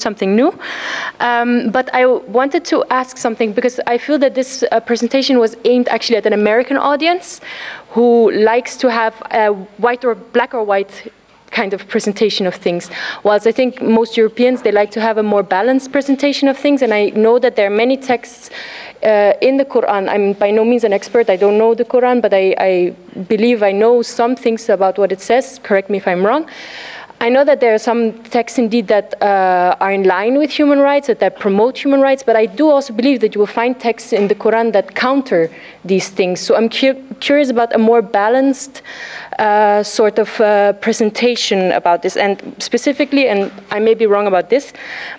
something new. But I wanted to ask something, because I feel that this presentation was aimed actually at an American audience who likes to have a white or black or white kind of presentation of things. Whilst I think most Europeans, they like to have a more balanced presentation of things. And I know that there are many texts in the Qur'an. I'm by no means an expert. I don't know the Qur'an, but I believe I know some things about what it says. Correct me if I'm wrong. I know that there are some texts indeed that are in line with human rights, that promote human rights, but I do also believe that you will find texts in the Quran that counter these things. So I'm curious about a more balanced sort of presentation about this. And specifically, and I may be wrong about this,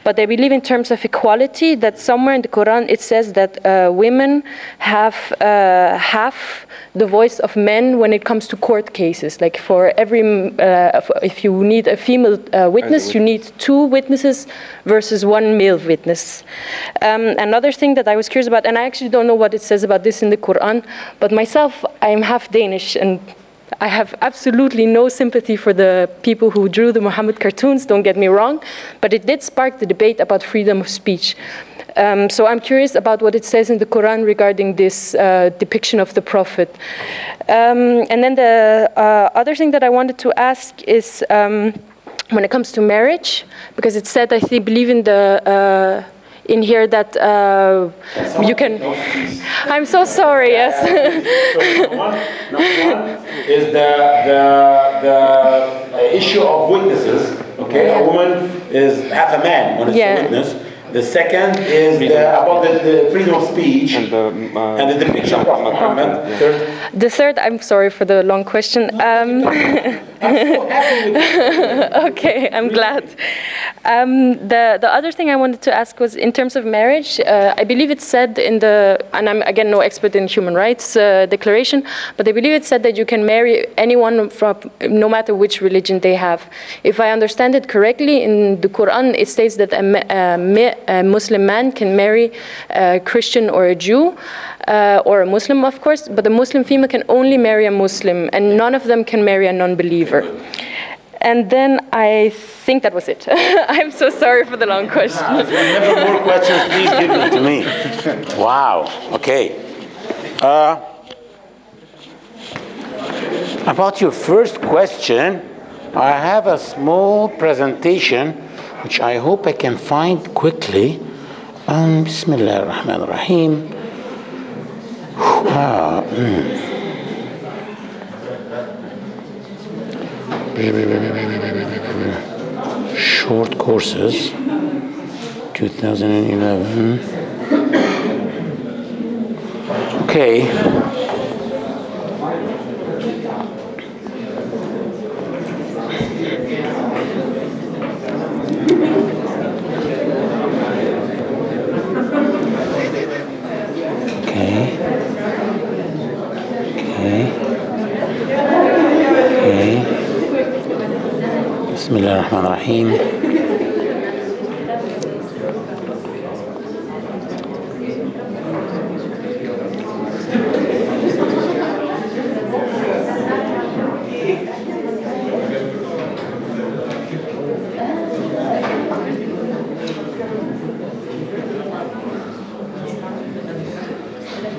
but I believe in terms of equality, that somewhere in the Quran it says that women have half the voice of men when it comes to court cases. Like for every, if you need a female witness, you need 2 witnesses versus 1 male witness. Another thing that I was curious about, and I actually don't know what it says about this in the Quran, but myself, I'm half Danish, and I have absolutely no sympathy for the people who drew the Muhammad cartoons, don't get me wrong, but it did spark the debate about freedom of speech. So I'm curious about what it says in the Quran regarding this depiction of the Prophet. And then the other thing that I wanted to ask is when it comes to marriage, because it said, I believe in the in here that you can. I'm so sorry. Yes. So number one is the issue of witnesses. Okay, a woman is half a man when it's a witness. The second is about the freedom of speech and the depiction of Muhammad. The third, I'm sorry for the long question. I'm so happy with you. Okay, I'm glad. The other thing I wanted to ask was in terms of marriage. I believe it said in the, and I'm again no expert in human rights declaration, but I believe it said that you can marry anyone from no matter which religion they have. If I understand it correctly, in the Quran it states that a Muslim man can marry a Christian or a Jew, or a Muslim, of course, but a Muslim female can only marry a Muslim, and none of them can marry a non-believer. And then I think that was it. I'm so sorry for the long question. If you have more questions, please give them to me. Wow. Okay. About your first question, I have a small presentation which I hope I can find quickly. Bismillah ar-Rahman ar-Rahim. Short courses, 2011. Okay. Bismillah ar-Rahman ar-Rahim.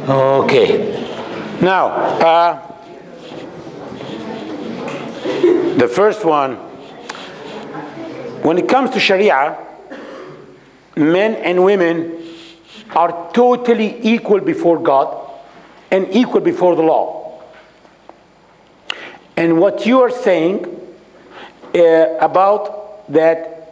Okay. Now, the first one, when it comes to Sharia, men and women are totally equal before God and equal before the law. And what you are saying about that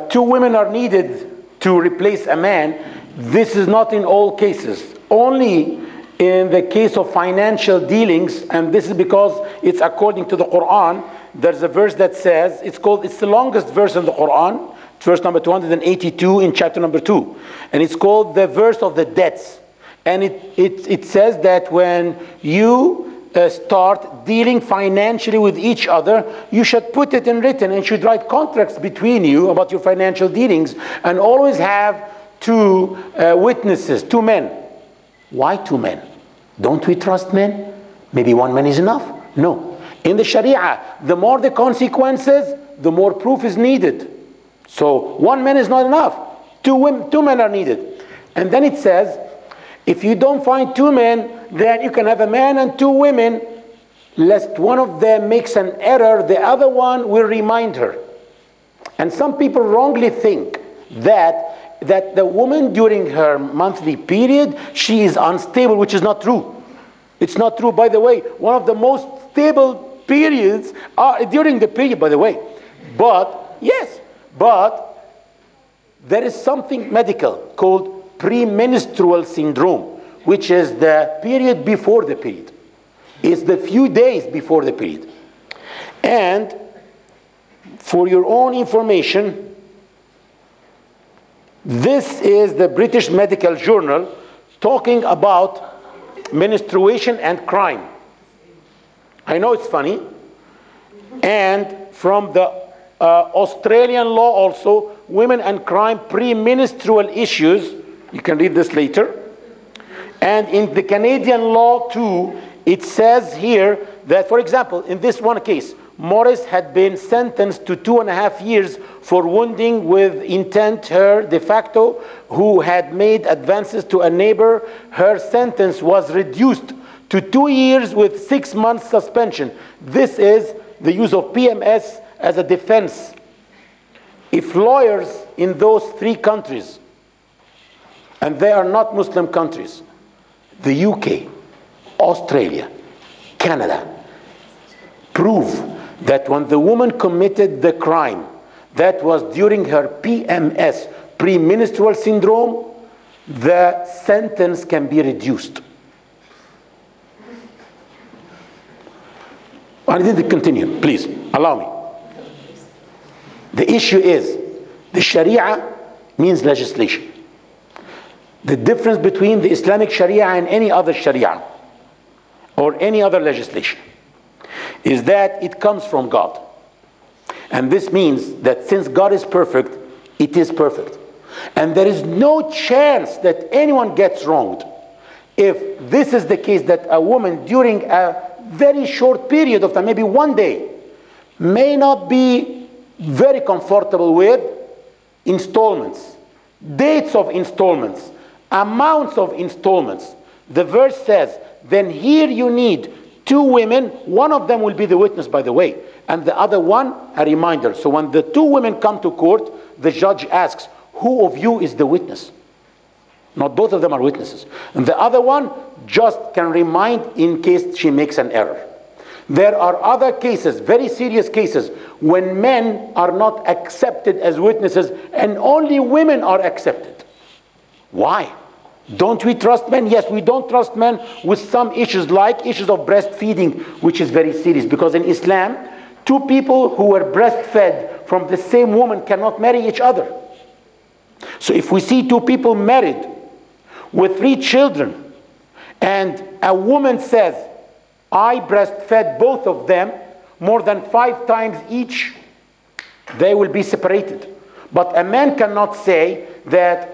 2 women are needed to replace a man, this is not in all cases. Only in the case of financial dealings, and this is because it's according to the Quran. There's a verse that says, it's the longest verse in the Quran, verse number 282 in chapter number 2. And it's called the verse of the debts. And it says that when you start dealing financially with each other, you should put it in written and should write contracts between you about your financial dealings, and always have 2 witnesses, 2 men. Why 2 men? Don't we trust men? Maybe 1 man is enough? No. In the Sharia, the more the consequences, the more proof is needed. So one man is not enough. Two men are needed. And then it says, if you don't find two men, then you can have a man and two women, lest one of them makes an error, the other one will remind her. And some people wrongly think that the woman during her monthly period, she is unstable, which is not true. It's not true. By the way, one of the most stable periods are during the period, by the way. But, yes, but there is something medical called premenstrual syndrome, which is the period before the period. It's the few days before the period. And for your own information, this is the British Medical Journal talking about menstruation and crime. I know it's funny. And from the Australian law also, women and crime, premenstrual issues. You can read this later. And in the Canadian law too, it says here that, for example, in this one case, Morris had been sentenced to 2.5 years for wounding with intent her de facto who had made advances to a neighbor. Her sentence was reduced to 2 years with 6 months suspension. This is the use of PMS as a defense. If lawyers in those 3 countries, and they are not Muslim countries, the UK, Australia, Canada, prove that when the woman committed the crime, that was during her PMS, premenstrual syndrome, the sentence can be reduced. I need to continue, please, allow me. The issue is, the Sharia means legislation. The difference between the Islamic Sharia and any other Sharia, or any other legislation, is that it comes from God. And this means that since God is perfect, it is perfect. And there is no chance that anyone gets wronged. If this is the case, that a woman during a very short period of time, maybe one day, may not be very comfortable with installments, dates of installments, amounts of installments. The verse says, then here you need 2 women, one of them will be the witness, by the way, and the other one a reminder. So when the 2 women come to court, the judge asks, who of you is the witness? Not both of them are witnesses. And the other one just can remind in case she makes an error. There are other cases, very serious cases, when men are not accepted as witnesses and only women are accepted. Why? Don't we trust men? Yes, we don't trust men with some issues, like issues of breastfeeding, which is very serious, because in Islam, 2 people who were breastfed from the same woman cannot marry each other. So if we see 2 people married with 3 children, and a woman says, I breastfed both of them more than 5 times each, they will be separated. But a man cannot say that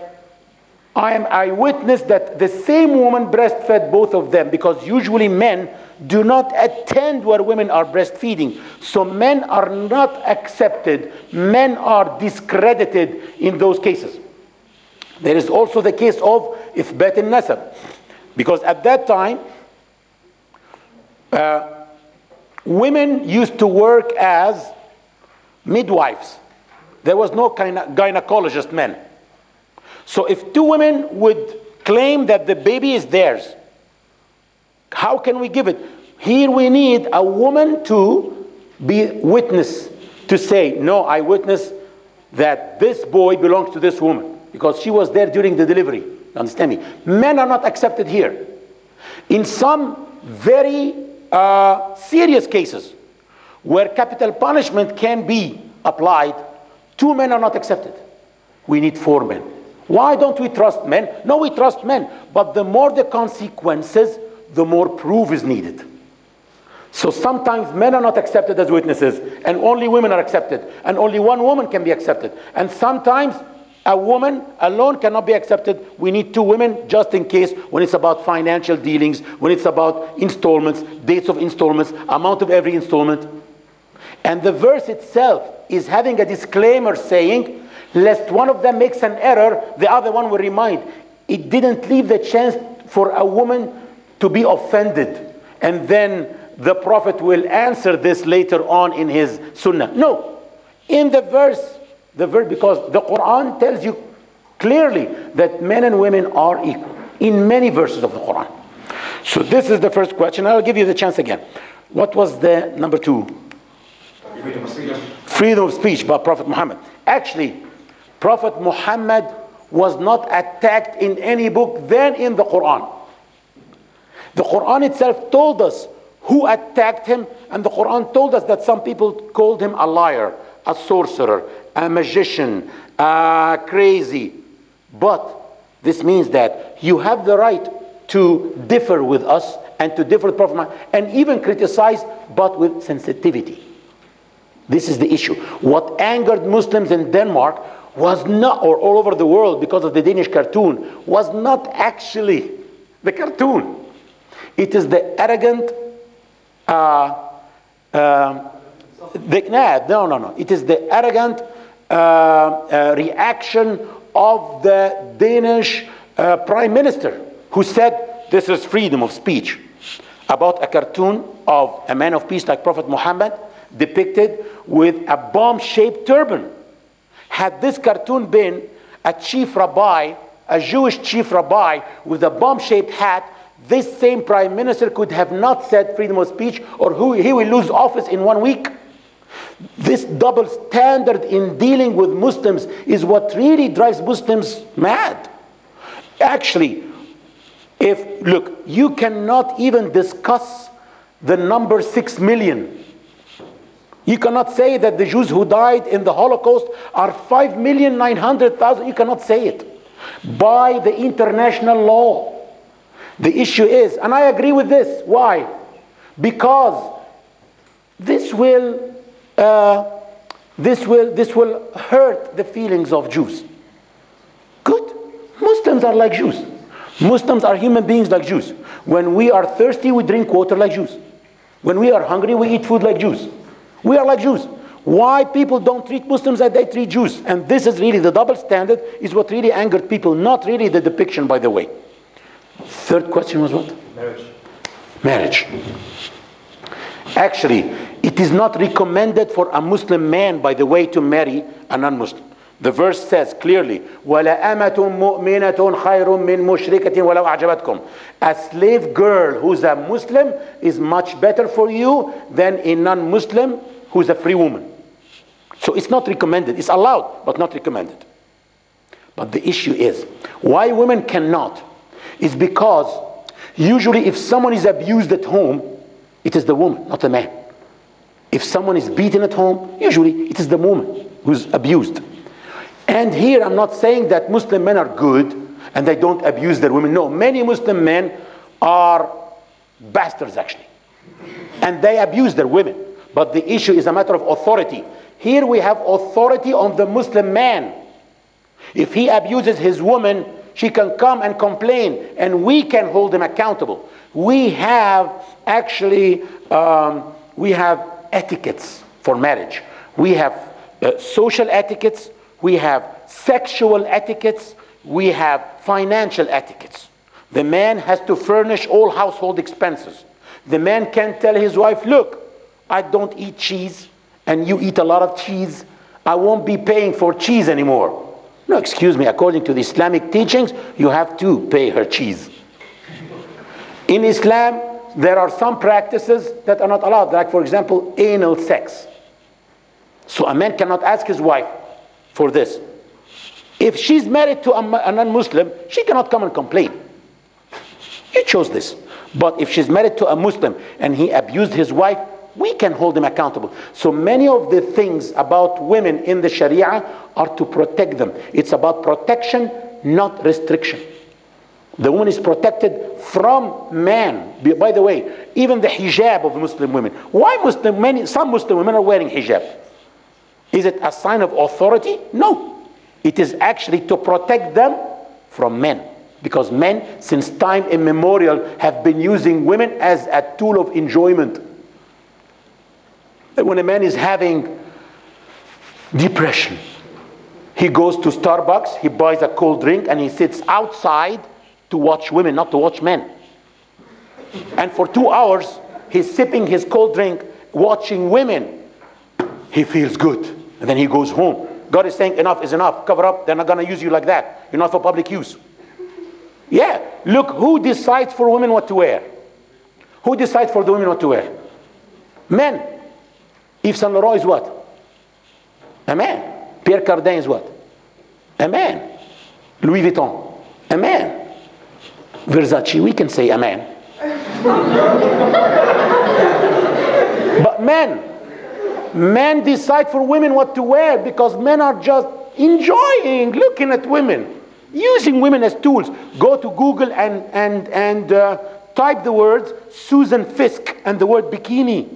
I am eyewitness that the same woman breastfed both of them, because usually men do not attend where women are breastfeeding. So men are not accepted. Men are discredited in those cases. There is also the case of Ithbat al-Nasab, because at that time, women used to work as midwives. There was no gynecologist men. So if 2 women would claim that the baby is theirs, how can we give it? Here we need a woman to be witness, to say, no, I witness that this boy belongs to this woman, because she was there during the delivery. Understand me? Men are not accepted here. In some very serious cases, where capital punishment can be applied, 2 men are not accepted. We need 4 men. Why don't we trust men? No, we trust men. But the more the consequences, the more proof is needed. So sometimes men are not accepted as witnesses, and only women are accepted, and only 1 woman can be accepted. And sometimes a woman alone cannot be accepted. We need 2 women just in case, when it's about financial dealings, when it's about installments, dates of installments, amount of every installment. And the verse itself is having a disclaimer saying Lest one of them makes an error, the other one will remind. It didn't leave the chance for a woman to be offended. And then the Prophet will answer this later on in his sunnah. No. In the verse, because the Qur'an tells you clearly that men and women are equal in many verses of the Qur'an. So this is the first question. I'll give you the chance again. What was the number 2? Freedom of speech. Freedom of speech by Prophet Muhammad. Actually, Prophet Muhammad was not attacked in any book than in the Qur'an. The Qur'an itself told us who attacked him, and the Qur'an told us that some people called him a liar, a sorcerer, a magician, crazy. But this means that you have the right to differ with us and to differ with Prophet Muhammad and even criticize, but with sensitivity. This is the issue. What angered Muslims in Denmark was not, or all over the world because of the Danish cartoon, was not actually the cartoon. It is the arrogant, It is the arrogant reaction of the Danish Prime Minister, who said this is freedom of speech, about a cartoon of a man of peace like Prophet Muhammad depicted with a bomb-shaped turban. Had this cartoon been a chief rabbi, a Jewish chief rabbi with a bomb-shaped hat, this same prime minister could have not said freedom of speech, or he will lose office in 1 week. This double standard in dealing with Muslims is what really drives Muslims mad. Actually, look, you cannot even discuss the number 6 million. You cannot say that the Jews who died in the Holocaust are 5,900,000. You cannot say it by the international law. The issue is, and I agree with this. Why? Because this will hurt the feelings of Jews. Good. Muslims are like Jews. Muslims are human beings like Jews. When we are thirsty, we drink water like Jews. When we are hungry, we eat food like Jews. We are like Jews. Why people don't treat Muslims as they treat Jews? And this is really the double standard, is what really angered people, not really the depiction, by the way. Third question was what? Marriage. Actually, it is not recommended for a Muslim man, by the way, to marry a non-Muslim. The verse says clearly, وَلَأَمَةٌ مُؤْمِنَةٌ خَيْرٌ مِّن مُشْرِكَةٍ وَلَوْ أَعْجَبَتْكُمْ. A slave girl who's a Muslim is much better for you than a non-Muslim who's a free woman. So it's not recommended. It's allowed, but not recommended. But the issue is, why women cannot is because usually if someone is abused at home, it is the woman, not the man. If someone is beaten at home, usually it is the woman who's abused. And here I'm not saying that Muslim men are good and they don't abuse their women. No, many Muslim men are bastards actually. And they abuse their women. But the issue is a matter of authority. Here we have authority on the Muslim man. If he abuses his woman, she can come and complain and we can hold him accountable. We have actually, we have etiquettes for marriage. We have social etiquettes. We have sexual etiquettes. We have financial etiquettes. The man has to furnish all household expenses. The man can't tell his wife, look, I don't eat cheese and you eat a lot of cheese. I won't be paying for cheese anymore. No, excuse me, according to the Islamic teachings, you have to pay her cheese. In Islam, there are some practices that are not allowed, like for example, anal sex. So a man cannot ask his wife for this. If she's married to a non-Muslim, she cannot come and complain. You chose this. But if she's married to a Muslim and he abused his wife, we can hold him accountable. So many of the things about women in the Sharia are to protect them. It's about protection, not restriction. The woman is protected from man. By the way, even the hijab of Muslim women. Why some Muslim women are wearing hijab? Is it a sign of authority? No. It is actually to protect them from men. Because men, since time immemorial, have been using women as a tool of enjoyment. When a man is having depression, He goes to Starbucks, he buys a cold drink, and he sits outside to watch women, not to watch men. And for 2 hours, he's sipping his cold drink, watching women. He feels good. And then he goes home. God is saying, enough is enough. Cover up. They're not going to use you like that. You're not for public use. Yeah. Look, who decides for women what to wear? Who decides for the women what to wear? Men. Yves Saint Laurent is what? A man. Pierre Cardin is what? A man. Louis Vuitton. A man. Versace, we can say a man. But men decide for women what to wear because men are just enjoying looking at women, using women as tools. Go to Google and type the words Susan Fisk and the word bikini.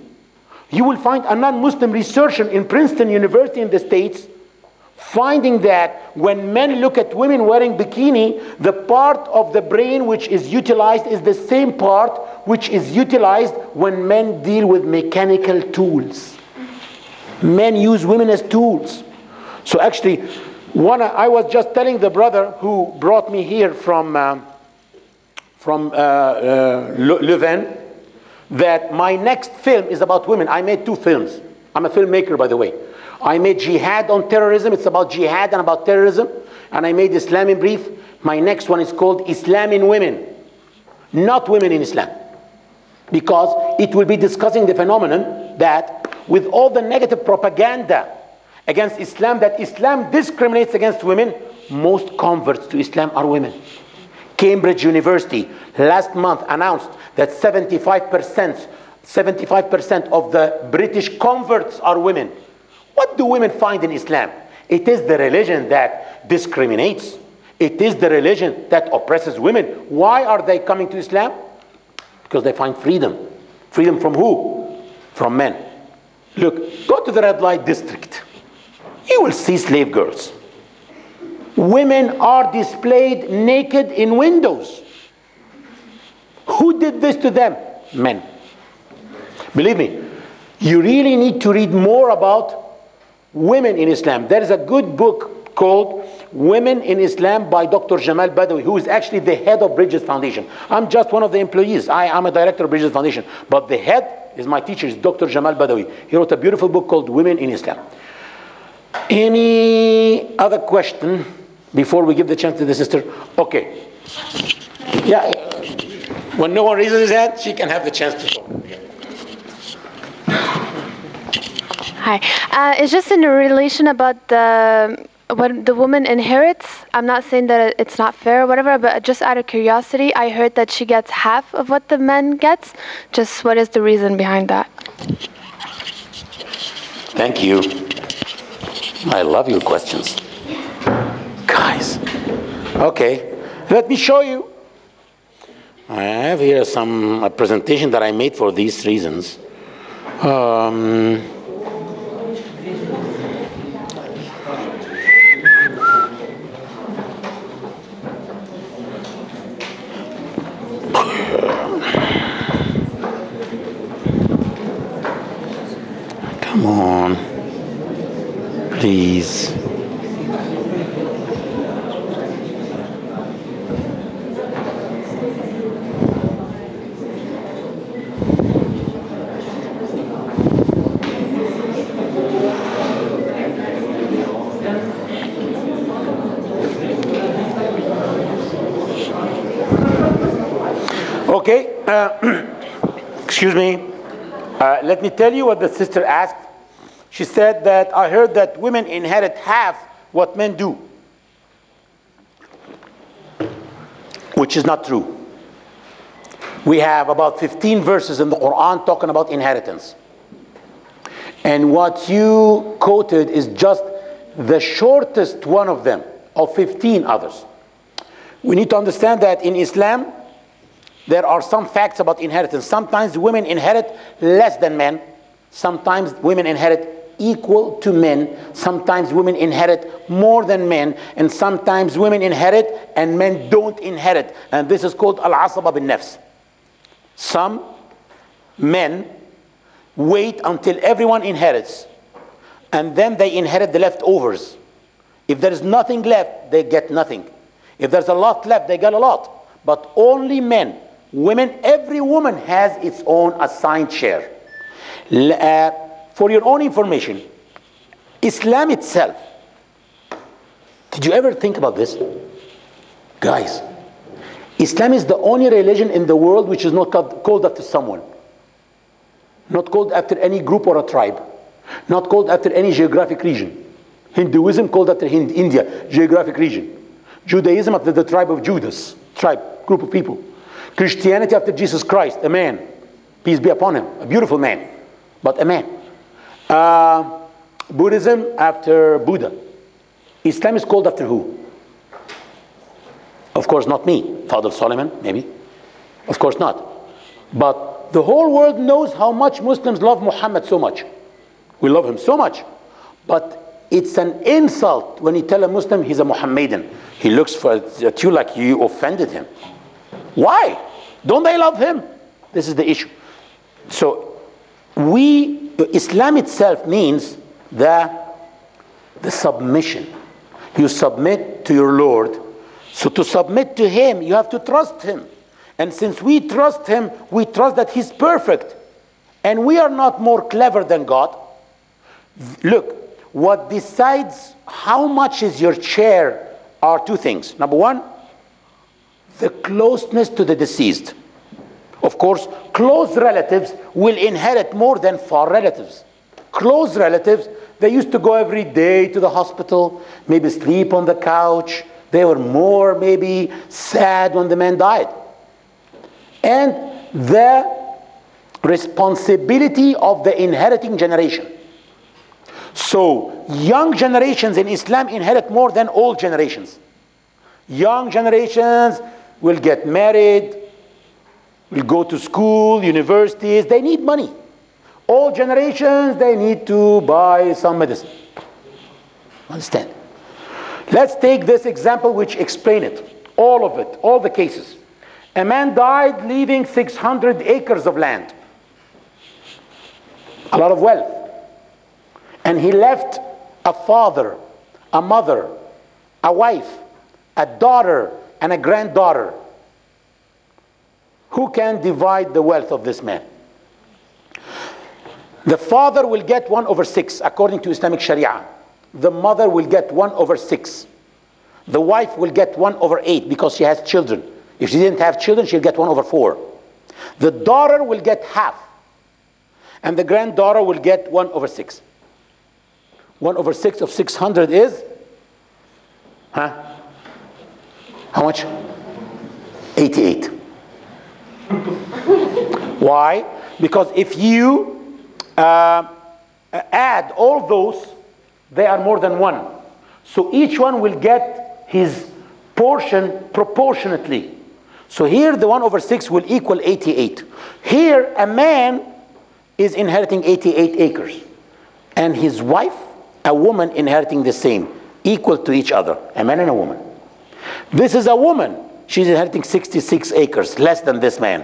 You will find a non-Muslim researcher in Princeton University in the States finding that when men look at women wearing bikini, the part of the brain which is utilized is the same part which is utilized when men deal with mechanical tools. Men use women as tools. So actually, I was just telling the brother who brought me here from Leuven that my next film is about women. I made 2 films. I'm a filmmaker, by the way. I made Jihad on Terrorism. It's about jihad and about terrorism. And I made Islam in Brief. My next one is called Islam in Women, not Women in Islam. Because it will be discussing the phenomenon that with all the negative propaganda against Islam, that Islam discriminates against women, most converts to Islam are women. Cambridge University last month announced that 75% of the British converts are women. What do women find in Islam? It is the religion that discriminates. It is the religion that oppresses women. Why are they coming to Islam? Because they find freedom. Freedom from who? From men. Look, go to the red light district. You will see slave girls. Women are displayed naked in windows. Who did this to them? Men. Believe me, you really need to read more about women in Islam. There is a good book called Women in Islam by Dr. Jamal Badawi, who is actually the head of Bridges Foundation. I'm just one of the employees. I am a director of Bridges Foundation. But the head is my teacher, is Dr. Jamal Badawi. He wrote a beautiful book called Women in Islam. Any other question before we give the chance to the sister? Okay. Yeah. When no one raises his hand, she can have the chance to talk. Hi. It's just in relation about what the woman inherits. I'm not saying that it's not fair or whatever, but just out of curiosity, I heard that she gets half of what the man gets. Just what is the reason behind that? Thank you. I love your questions. Guys. Okay. Let me show you. I have here a presentation that I made for these reasons. Come on, please. Okay, excuse me. Let me tell you what the sister asked. She said that I heard that women inherit half what men do, which is not true. We have about 15 verses in the Qur'an talking about inheritance. And what you quoted is just the shortest one of them, of 15 others. We need to understand that in Islam, there are some facts about inheritance. Sometimes women inherit less than men. Sometimes women inherit equal to men. Sometimes women inherit more than men. And sometimes women inherit and men don't inherit. And this is called al-asaba bin nafs. Some men wait until everyone inherits, and then they inherit the leftovers. If there is nothing left, they get nothing. If there's a lot left, they get a lot. But only men. Women, every woman has its own assigned share. For your own information, Islam itself, did you ever think about this? Guys, Islam is the only religion in the world which is not called after someone. Not called after any group or a tribe. Not called after any geographic region. Hinduism called after India, geographic region. Judaism after the tribe of Judas, group of people. Christianity after Jesus Christ, a man. Peace be upon him, a beautiful man, but a man. Buddhism after Buddha. Islam is called after who? Of course not me, Fadel Soliman, maybe. Of course not. But the whole world knows how much Muslims love Muhammad so much. We love him so much. But it's an insult when you tell a Muslim he's a Muhammadan. He looks at you like you offended him. Why? Don't they love him? This is the issue. So Islam itself means the submission. You submit to your Lord. So to submit to him, you have to trust him. And since we trust him, we trust that he's perfect. And we are not more clever than God. Look, what decides how much is your share are two things. Number one, the closeness to the deceased. Of course, close relatives will inherit more than far relatives. Close relatives, they used to go every day to the hospital, maybe sleep on the couch. They were more maybe sad when the man died. And the responsibility of the inheriting generation. So young generations in Islam inherit more than old generations. Young generations will get married, will go to school, universities. They need money. Old generations, they need to buy some medicine. Understand? Let's take this example which explain it. All of it, all the cases. A man died leaving 600 acres of land. A lot of wealth. And he left a father, a mother, a wife, a daughter, and a granddaughter. Who can divide the wealth of this man? The father will get 1/6 according to Islamic Sharia. The mother will get 1/6. The wife will get 1/8 because she has children. If she didn't have children, she'll get 1/4. The daughter will get half. And the granddaughter will get 1/6. 1/6 of 600 is? How much? 88. Why? Because if you add all those, they are more than one. So each one will get his portion proportionately. So here the 1/6 will equal 88. Here a man is inheriting 88 acres. And his wife, a woman, inheriting the same, equal to each other, a man and a woman. This is a woman. She's inheriting 66 acres, less than this man.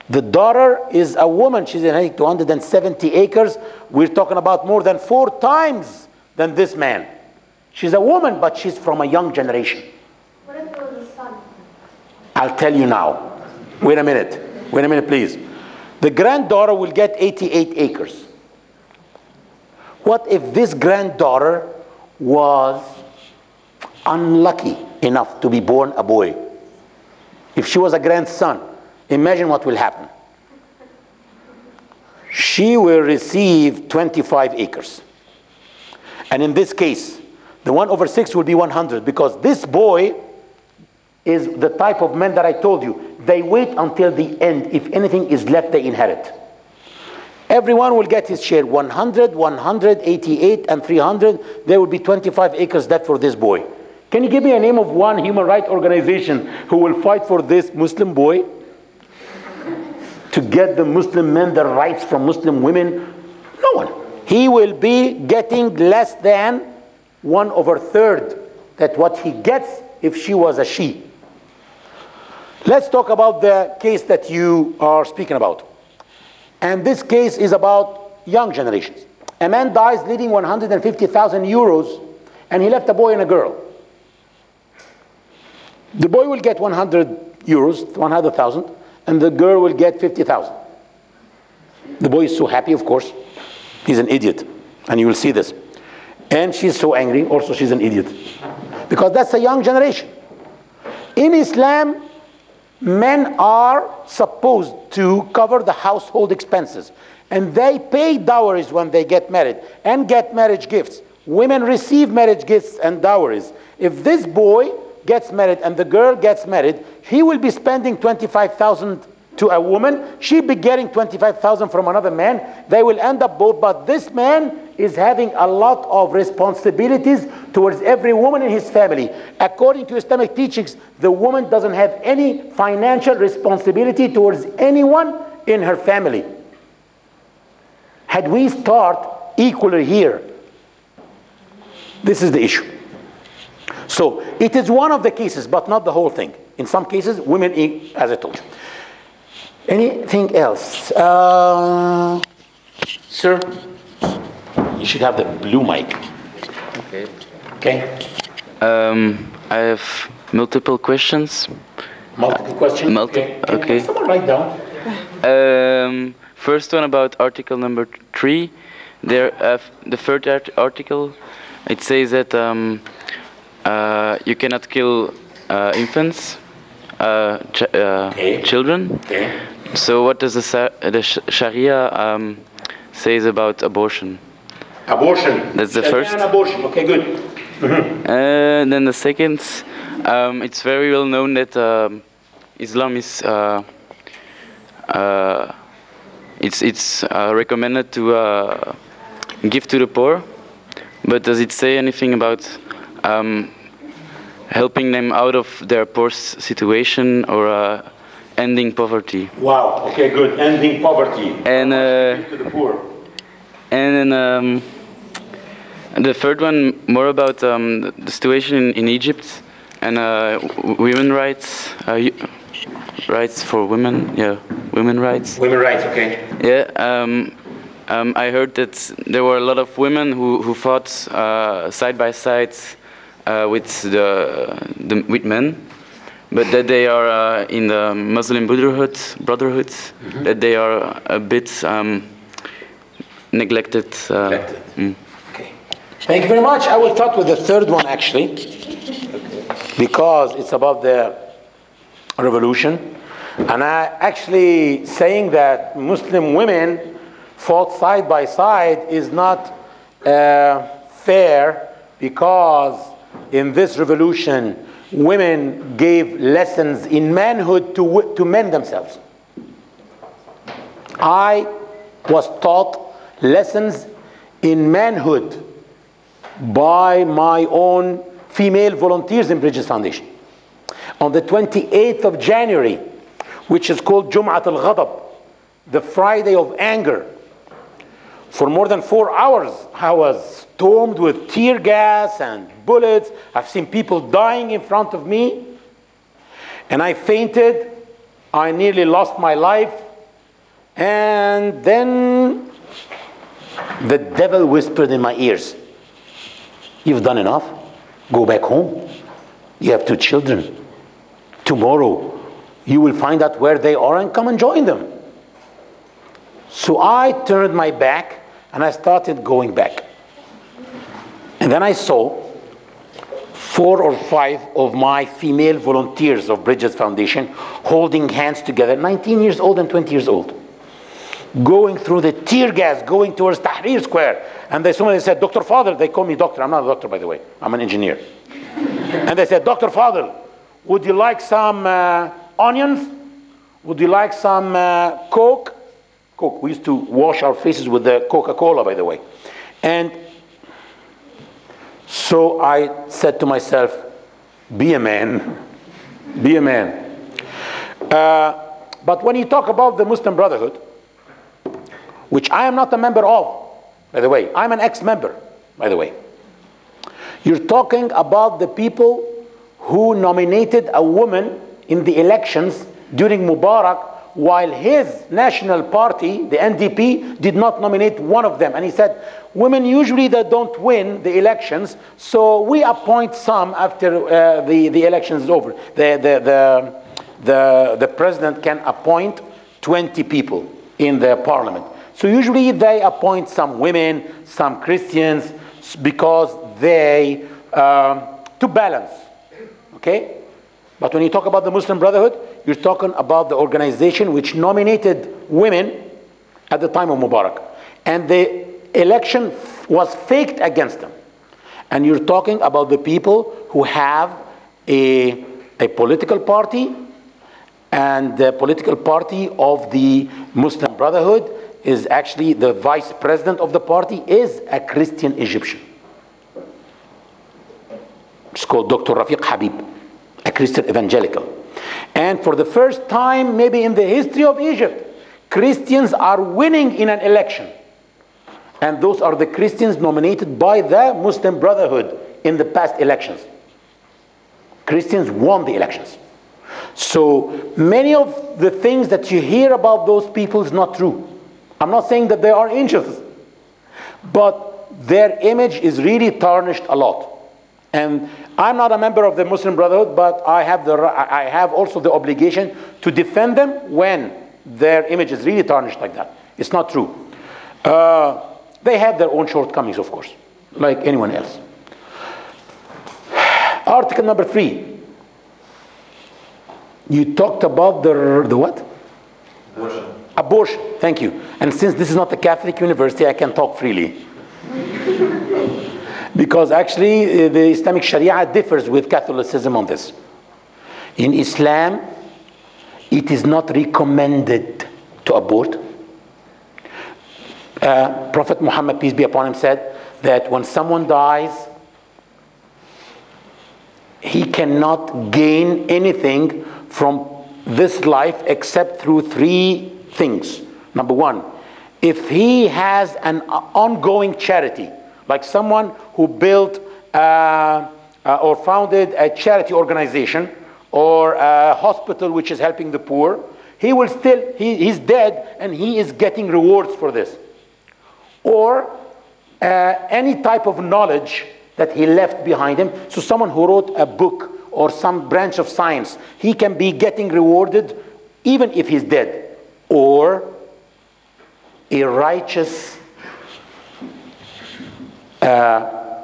The daughter is a woman. She's inheriting 270 acres. We're talking about more than 4 times than this man. She's a woman, but she's from a young generation. What if it was a son? I'll tell you now. Wait a minute, please. The granddaughter will get 88 acres. What if this granddaughter was unlucky enough to be born a boy? If she was a grandson, imagine what will happen. She will receive 25 acres. And in this case, the 1/6 will be 100 because this boy is the type of men that I told you. They wait until the end. If anything is left, they inherit. Everyone will get his share. 100, 188, and 300. There will be 25 acres left for this boy. Can you give me a name of one human rights organization who will fight for this Muslim boy? To get the Muslim men their rights from Muslim women? No one. He will be getting less than 1/3. That's what he gets if she was a she. Let's talk about the case that you are speaking about. And this case is about young generations. A man dies leaving 150,000 euros and he left a boy and a girl. The boy will get 100 euros, 100,000, and the girl will get 50,000. The boy is so happy, of course. He's an idiot, and you will see this. And she's so angry, also she's an idiot. Because that's a young generation. In Islam, men are supposed to cover the household expenses. And they pay dowries when they get married and get marriage gifts. Women receive marriage gifts and dowries. If this boy gets married and the girl gets married, he will be spending 25,000 to a woman. She'll be getting 25,000 from another man. They will end up both, but this man is having a lot of responsibilities towards every woman in his family. According to Islamic teachings, the woman doesn't have any financial responsibility towards anyone in her family. Had we start equally here, this is the issue. So it is one of the cases, but not the whole thing. In some cases, women, as I told you. Anything else? Sir, you should have the blue mic. Okay. Okay. I have multiple questions. Multiple questions? Okay. Someone write down. First one about article number 3. There, the third article, it says that you cannot kill infants, children. Okay. So what does the Sharia says about abortion? Abortion. That's the Sharia first. and abortion. Okay, good. Then the second, it's very well known that Islam is it's recommended to give to the poor, but does it say anything about helping them out of their poor situation or ending poverty? Wow. Okay, good. Ending poverty. And to the poor. and then the third one more about the situation in Egypt and women rights. Rights for women, yeah, women rights. Women rights, okay. Yeah, I heard that there were a lot of women who fought side by side with with men, but that they are in the Muslim brotherhood, that they are a bit neglected. Okay. Thank you very much. I will start with the third one actually, because it's about the revolution. And I actually saying that Muslim women fought side by side is not fair, because in this revolution women gave lessons in manhood to men themselves. I was taught lessons in manhood by my own female volunteers in Bridges Foundation. On the 28th of January, which is called Jum'at al-Ghadab, the Friday of anger, for more than 4 hours, I was stormed with tear gas and bullets. I've seen people dying in front of me. And I fainted. I nearly lost my life. And then the devil whispered in my ears, "You've done enough. Go back home. You have 2 children. Tomorrow, you will find out where they are and come and join them." So I turned my back and I started going back. And then I saw 4 or 5 of my female volunteers of Bridges Foundation holding hands together, 19 years old and 20 years old, going through the tear gas, going towards Tahrir Square. And somebody said, "Dr. Fadel," they call me doctor, I'm not a doctor by the way, I'm an engineer. And they said, "Dr. Fadel, would you like some onions? Would you like some Coke?" Coke. We used to wash our faces with the Coca-Cola, by the way. And so I said to myself, be a man. Be a man. But when you talk about the Muslim Brotherhood, which I am not a member of, by the way, I'm an ex-member, by the way. You're talking about the people who nominated a woman in the elections during Mubarak, while his national party, the NDP, did not nominate one of them. And he said, women usually they don't win the elections, so we appoint some after the election is over. The president can appoint 20 people in the parliament. So usually they appoint some women, some Christians, because they, to balance, okay? But when you talk about the Muslim Brotherhood, you're talking about the organization which nominated women at the time of Mubarak. And the election was faked against them. And you're talking about the people who have a political party, and the political party of the Muslim Brotherhood is actually the vice president of the party is a Christian Egyptian. It's called Dr. Rafiq Habib, a Christian evangelical. And for the first time, maybe in the history of Egypt, Christians are winning in an election. And those are the Christians nominated by the Muslim Brotherhood in the past elections. Christians won the elections. So many of the things that you hear about those people is not true. I'm not saying that they are angels, but their image is really tarnished a lot. And I'm not a member of the Muslim Brotherhood, but I have also the obligation to defend them when their image is really tarnished like that. It's not true. They have their own shortcomings, of course, like anyone else. Article number 3. You talked about the what? Abortion. Abortion, thank you. And since this is not a Catholic university, I can talk freely. Because actually the Islamic Sharia differs with Catholicism on this. In Islam, it is not recommended to abort. Prophet Muhammad, peace be upon him, said that when someone dies, he cannot gain anything from this life except through 3 things. Number 1, if he has an ongoing charity, like someone who built or founded a charity organization or a hospital which is helping the poor, he will still, he's dead and he is getting rewards for this. Or any type of knowledge that he left behind him. So someone who wrote a book or some branch of science, he can be getting rewarded even if he's dead. Or a righteous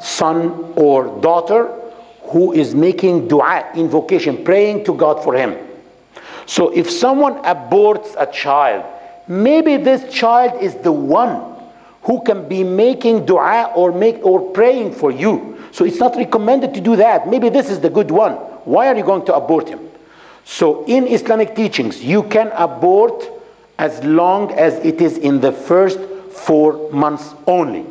son or daughter who is making dua, invocation, praying to God for him. So if someone aborts a child, maybe this child is the one who can be making dua or praying for you. So it's not recommended to do that. Maybe this is the good one. Why are you going to abort him? So in Islamic teachings, you can abort as long as it is in the first 4 months only.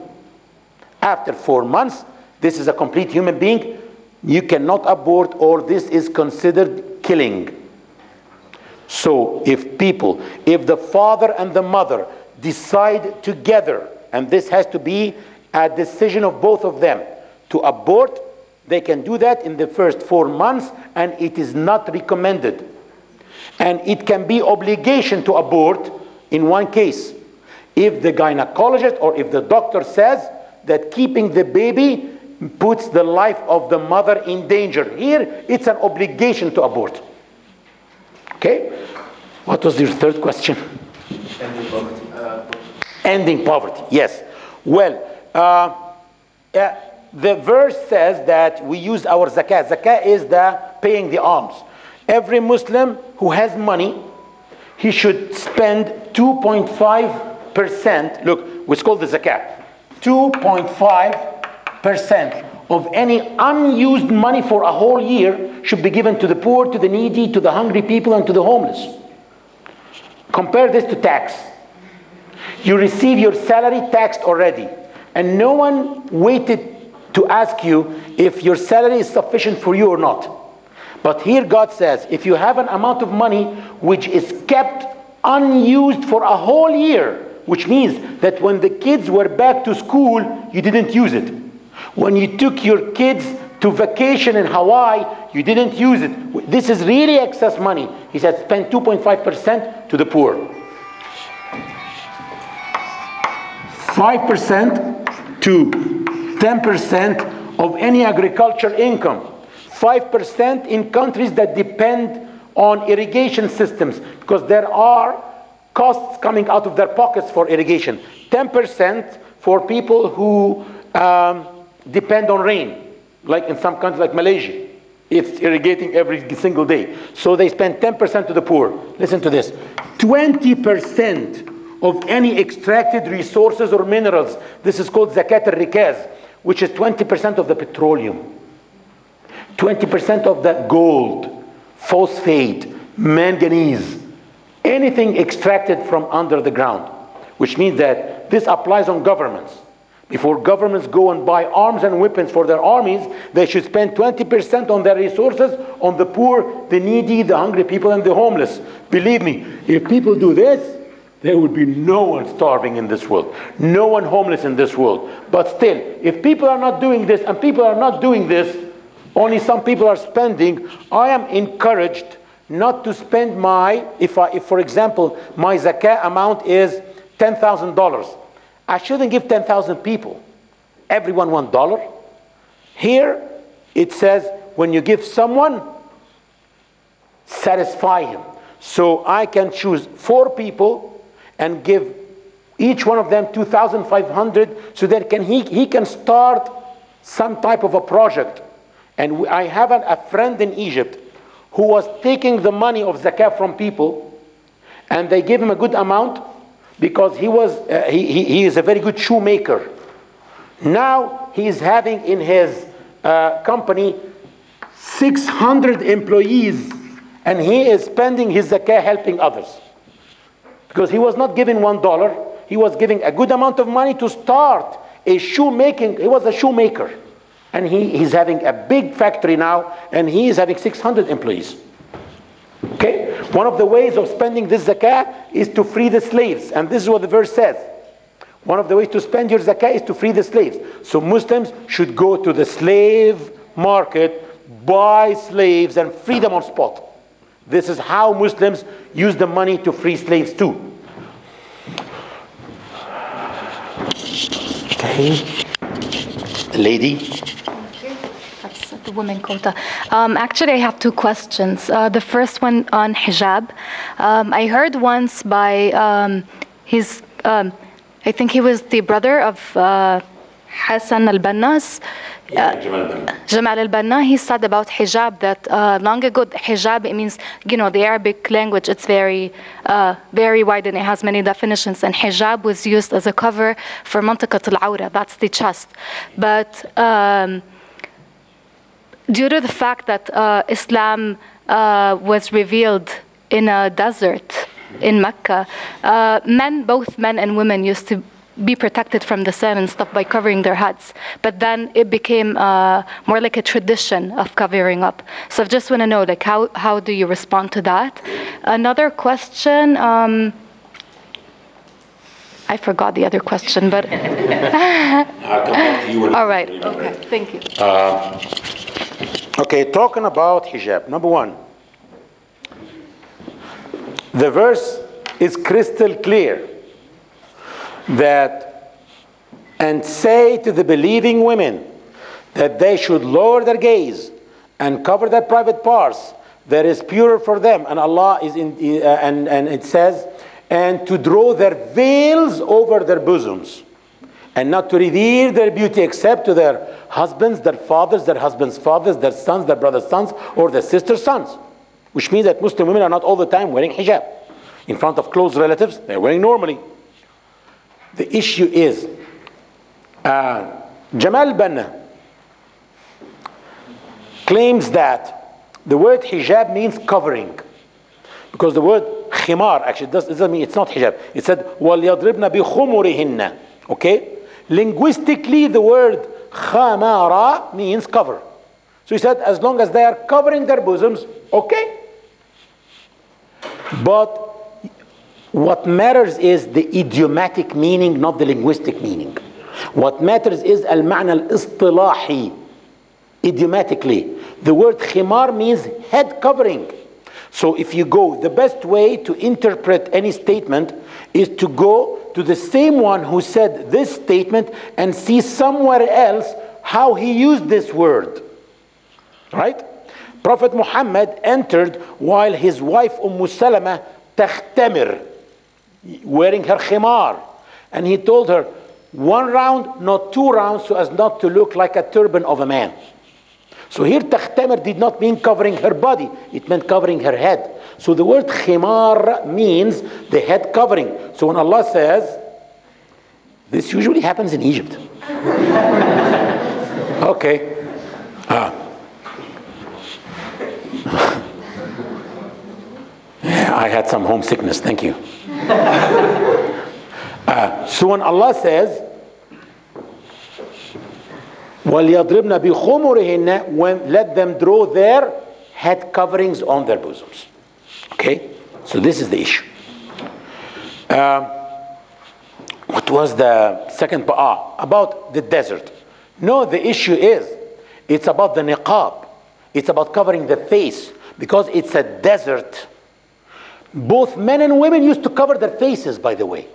After 4 months, this is a complete human being. You cannot abort, or this is considered killing. So if the father and the mother decide together, and this has to be a decision of both of them, to abort, they can do that in the first 4 months, and it is not recommended. And it can be obligation to abort in one case. If the gynecologist or if the doctor says that keeping the baby puts the life of the mother in danger. Here, it's an obligation to abort. Okay? What was your third question? Ending poverty. Ending poverty, yes. Well, the verse says that we use our zakat. Zakat is the paying the alms. Every Muslim who has money, he should spend 2.5%. Look, it's called the zakat. 2.5% of any unused money for a whole year should be given to the poor, to the needy, to the hungry people, and to the homeless. Compare this to tax. You receive your salary taxed already, and no one waited to ask you if your salary is sufficient for you or not. But here God says, if you have an amount of money which is kept unused for a whole year, which means that when the kids were back to school, you didn't use it. When you took your kids to vacation in Hawaii, you didn't use it. This is really excess money. He said spend 2.5% to the poor. 5% to 10% of any agriculture income. 5% in countries that depend on irrigation systems, because there are costs coming out of their pockets for irrigation. 10% for people who depend on rain, like in some countries like Malaysia. It's irrigating every single day. So they spend 10% to the poor. Listen to this. 20% of any extracted resources or minerals. This is called zakat al-rikaz, which is 20% of the petroleum, 20% of the gold, phosphate, manganese, anything extracted from under the ground, which means that this applies on governments. Before governments go and buy arms and weapons for their armies, they should spend 20% on their resources on the poor, the needy, the hungry people, and the homeless. Believe me, if people do this, there would be no one starving in this world, no one homeless in this world. But still, if people are not doing this and people are not doing this, only some people are spending, I am encouraged not to spend if for example, my zakah amount is $10,000. I shouldn't give 10,000 people, everyone $1. Here, it says, when you give someone, satisfy him. So I can choose 4 people and give each one of them 2,500, so that he can start some type of a project. And I have a friend in Egypt who was taking the money of zakah from people, and they gave him a good amount because he is a very good shoemaker. Now he is having in his company 600 employees, and he is spending his zakah helping others. Because he was not giving $1, he was giving a good amount of money to start a shoemaking. He was a shoemaker, and he's having a big factory now, and he is having 600 employees. Okay, one of the ways of spending this zakah is to free the slaves, and this is what the verse says. One of the ways to spend your zakah is to free the slaves. So Muslims should go to the slave market, buy slaves, and free them on spot. This is how Muslims use the money to free slaves too. Okay. Lady. Thank you. That's the women quota. Actually, I have 2 questions. The first one on hijab. I heard once by I think he was the brother of Hassan al-Banna's. Jamal al-Banna, he said about hijab that long ago hijab, it means, the Arabic language, it's very wide and it has many definitions, and hijab was used as a cover for mantaqat al-awra, that's the chest. But due to the fact that Islam was revealed in a desert in Mecca, both men and women used to be protected from the sun and stuff by covering their heads. But then it became more like a tradition of covering up. So I just want to know, how do you respond to that? Another question, I forgot the other question, but... I'll come back to you. All right, okay, thank you. Okay, talking about hijab. Number 1, the verse is crystal clear that, and say to the believing women that they should lower their gaze and cover their private parts that is purer for them, and Allah is in, and it says, and to draw their veils over their bosoms, and not to reveal their beauty except to their husbands, their fathers, their husbands' fathers, their sons, their brothers' sons, or their sisters' sons. Which means that Muslim women are not all the time wearing hijab. In front of close relatives, they're wearing normally. The issue is, Jamal Banna claims that the word hijab means covering, because the word khimar actually doesn't mean, it's not hijab. It said وَلْيَضْرِبْنَ بِخُمُرِهِنَّ. Okay, linguistically the word khamara means cover. So he said, as long as they are covering their bosoms, okay. But what matters is the idiomatic meaning, not the linguistic meaning. What matters is al-ma'na al-istilahi. idiomatically. The word khimar means head covering. So if you go, the best way to interpret any statement is to go to the same one who said this statement and see somewhere else how he used this word. Right? Prophet Muhammad entered while his wife Salama takhtamir, wearing her khimar. And he told her, 1 round, not 2 rounds, so as not to look like a turban of a man. So here takhtamir did not mean covering her body, it meant covering her head. So the word khimar means the head covering. So when Allah says, this usually happens in Egypt. Okay. I had some homesickness, thank you. So when Allah says, وَلْيَضْرِبْنَ بِخُمُرِهِنَّ, when let them draw their head coverings on their bosoms. Okay? So this is the issue. What was the second part? About the desert. No, the issue is, it's about the niqab. It's about covering the face, because it's a desert. Both men and women used to cover their faces, by the way.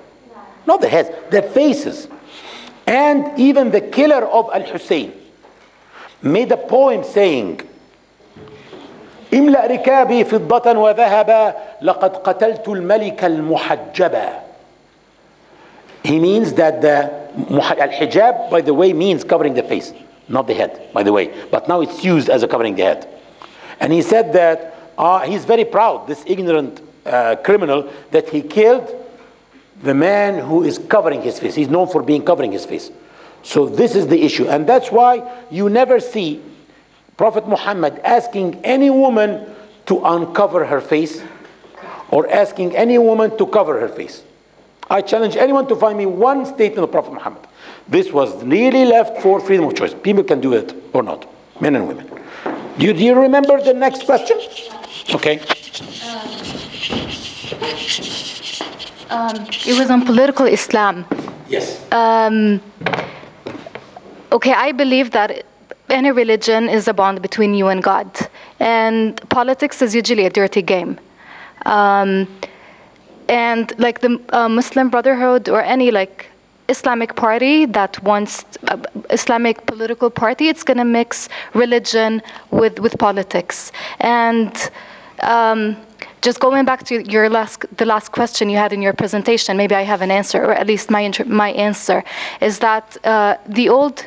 Not the heads, their faces. And even the killer of Al-Hussein made a poem saying, إملأ ركابي فضة وذهبا لقد قتلت الملك المحجبا. He means that the al-hijab, by the way, means covering the face, not the head, by the way. But now it's used as a covering the head. And he said that he's very proud, this ignorant criminal, that he killed the man who is covering his face. He's known for being covering his face. So this is the issue. And that's why you never see Prophet Muhammad asking any woman to uncover her face or asking any woman to cover her face. I challenge anyone to find me one statement of Prophet Muhammad. This was really left for freedom of choice. People can do it or not, men and women. Do you remember the next question? Okay. It was on political Islam. Yes. Okay, I believe that any religion is a bond between you and God. And politics is usually a dirty game. And like the Muslim Brotherhood or any like Islamic party that wants Islamic political party, it's going to mix religion with politics. And just going back to the last question you had in your presentation, maybe I have an answer, or at least my answer is that the old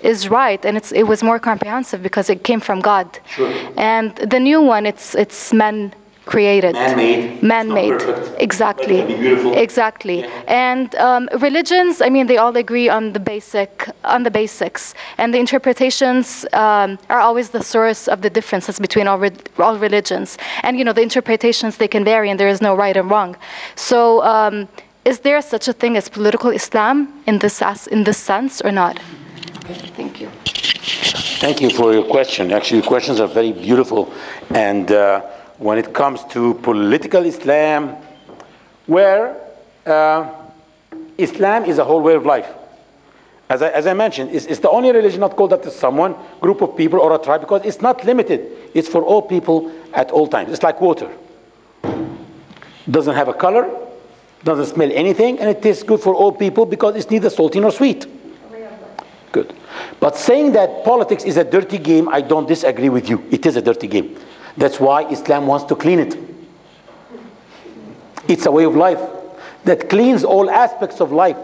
is right, and it was more comprehensive because it came from God. Sure. And the new one, it's man created, man-made, exactly, but it can be beautiful. Exactly. Yeah. And religions, I mean, they all agree on the basics, and the interpretations are always the source of the differences between all religions. And the interpretations, they can vary, and there is no right and wrong. So is there such a thing as political Islam in this sense or not? Thank you. Thank you for your question. Actually, the questions are very beautiful. And when it comes to political Islam, where Islam is a whole way of life. As I mentioned, it's the only religion not called after someone, group of people, or a tribe, because it's not limited. It's for all people at all times. It's like water. Doesn't have a color, doesn't smell anything, and it tastes good for all people because it's neither salty nor sweet. Good. But saying that politics is a dirty game, I don't disagree with you. It is a dirty game. That's why Islam wants to clean it. It's a way of life that cleans all aspects of life.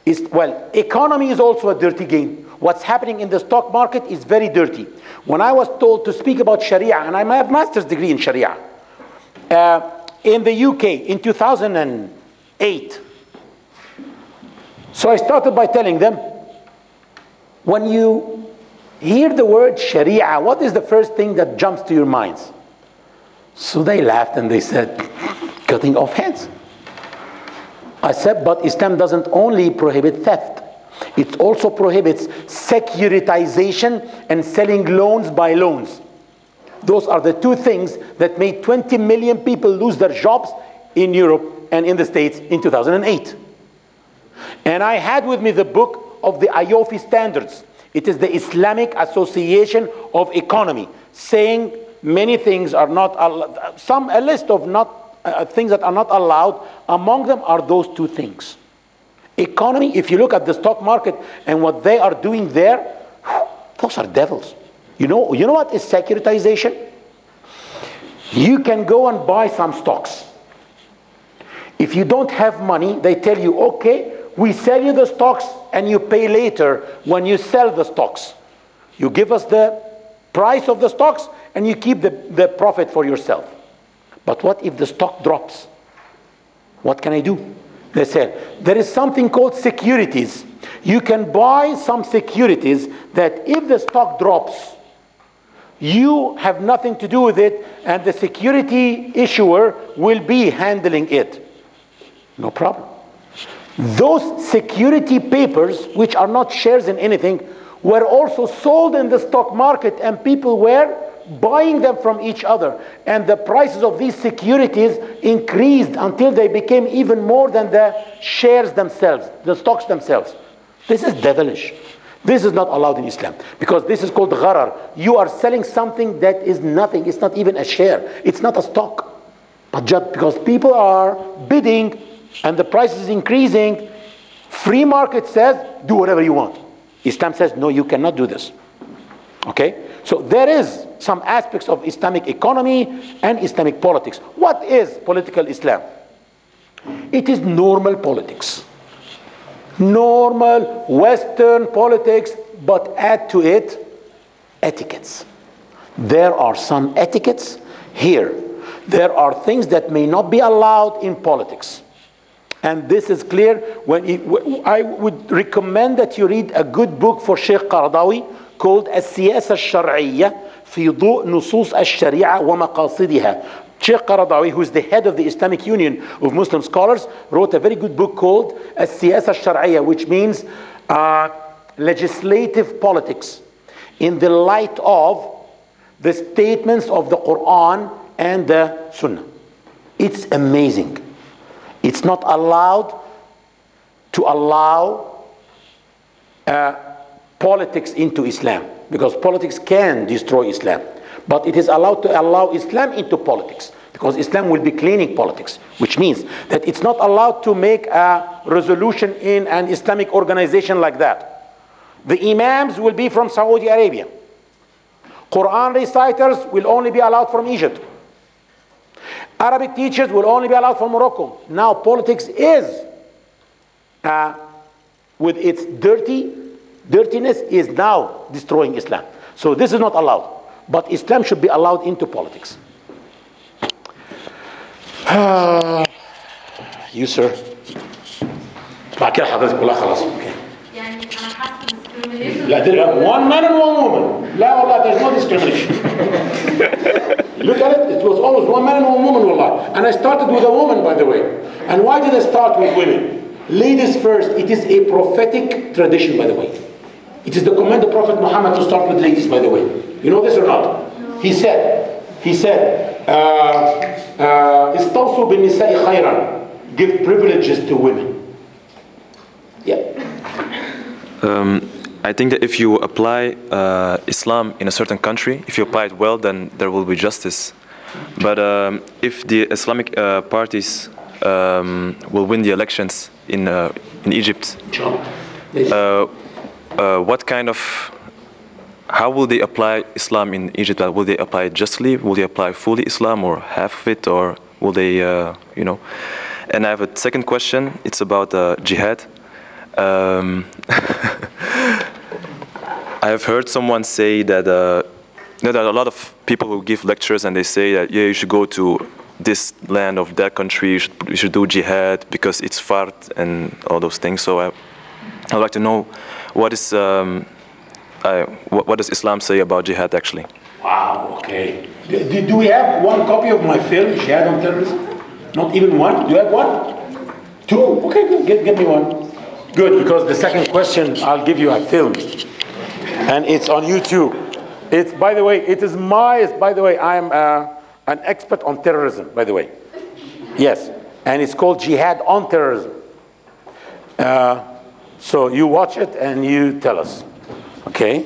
Economy is also a dirty game. What's happening in the stock market is very dirty. When I was told to speak about Sharia, and I have a master's degree in Sharia, in the UK in 2008, so I started by telling them, when you hear the word Sharia, what is the first thing that jumps to your minds? So they laughed and they said, cutting off heads. I said, but Islam doesn't only prohibit theft. It also prohibits securitization and selling loans by loans. Those are the two things that made 20 million people lose their jobs in Europe and in the States in 2008. And I had with me the book of the IOFI standards. It is the Islamic Association of Economy, saying many things are not, a list of things that are not allowed. Among them are those two things. Economy, if you look at the stock market and what they are doing there, those are devils. You know what is securitization? You can go and buy some stocks. If you don't have money, they tell you, okay, we sell you the stocks and you pay later when you sell the stocks. You give us the price of the stocks and you keep the profit for yourself. But what if the stock drops? What can I do? They said, there is something called securities. You can buy some securities that if the stock drops, you have nothing to do with it, and the security issuer will be handling it. No problem. Those security papers, which are not shares in anything, were also sold in the stock market, and people were buying them from each other. And the prices of these securities increased until they became even more than the shares themselves, the stocks themselves. This is devilish. This is not allowed in Islam, because this is called gharar. You are selling something that is nothing. It's not even a share. It's not a stock. But just because people are bidding and the price is increasing, free market says, do whatever you want. Islam says, no, you cannot do this. Okay? So there is some aspects of Islamic economy and Islamic politics. What is political Islam? It is normal politics. Normal Western politics, but add to it etiquettes. There are some etiquettes here. There are things that may not be allowed in politics. And this is clear. I would recommend that you read a good book for Sheikh Qaradawi called السياسة الشرعية في ضوء نصوص الشريعة ومقاصدها. Sheikh Qaradawi, who is the head of the Islamic Union of Muslim Scholars, wrote a very good book called السياسة الشرعية, which means legislative politics in the light of the statements of the Qur'an and the Sunnah. It's amazing. It's not allowed to allow politics into Islam, because politics can destroy Islam. But it is allowed to allow Islam into politics, because Islam will be cleaning politics, which means that it's not allowed to make a resolution in an Islamic organization like that. The imams will be from Saudi Arabia. Quran reciters will only be allowed from Egypt. Arabic teachers will only be allowed from Morocco. Now politics is, with its dirtiness, is now destroying Islam. So this is not allowed. But Islam should be allowed into politics. You, sir. One man and one woman. La wallah, there's no discrimination. Look at it, it was always one man and one woman, wallah. And I started with a woman, by the way. And why did I start with women? Ladies first. It is a prophetic tradition, by the way. It is the command of Prophet Muhammad to start with ladies, by the way. You know this or not? No. He said, "Istawsu bin nisa'i khayran." Give privileges to women. Yeah. I think that if you apply Islam in a certain country, if you apply it well, then there will be justice. But if the Islamic parties will win the elections in Egypt, what kind of, how will they apply Islam in Egypt? Will they apply it justly? Will they apply fully Islam or half of it? Or will they, you know? And I have a second question. It's about jihad. I have heard someone say that there are a lot of people who give lectures and they say that, yeah, you should go to this land of that country, you should do jihad because it's fard and all those things. So I'd like to know what is what does Islam say about jihad actually? Wow, okay. Do we have one copy of my film, Jihad on Terrorism? Not even one? Do you have one? Two? Okay, good. Get me one. Good, because the second question, I'll give you a film. And it's on YouTube. It's, by the way, I am an expert on terrorism, by the way. Yes. And it's called Jihad on Terrorism. So you watch it and you tell us. Okay?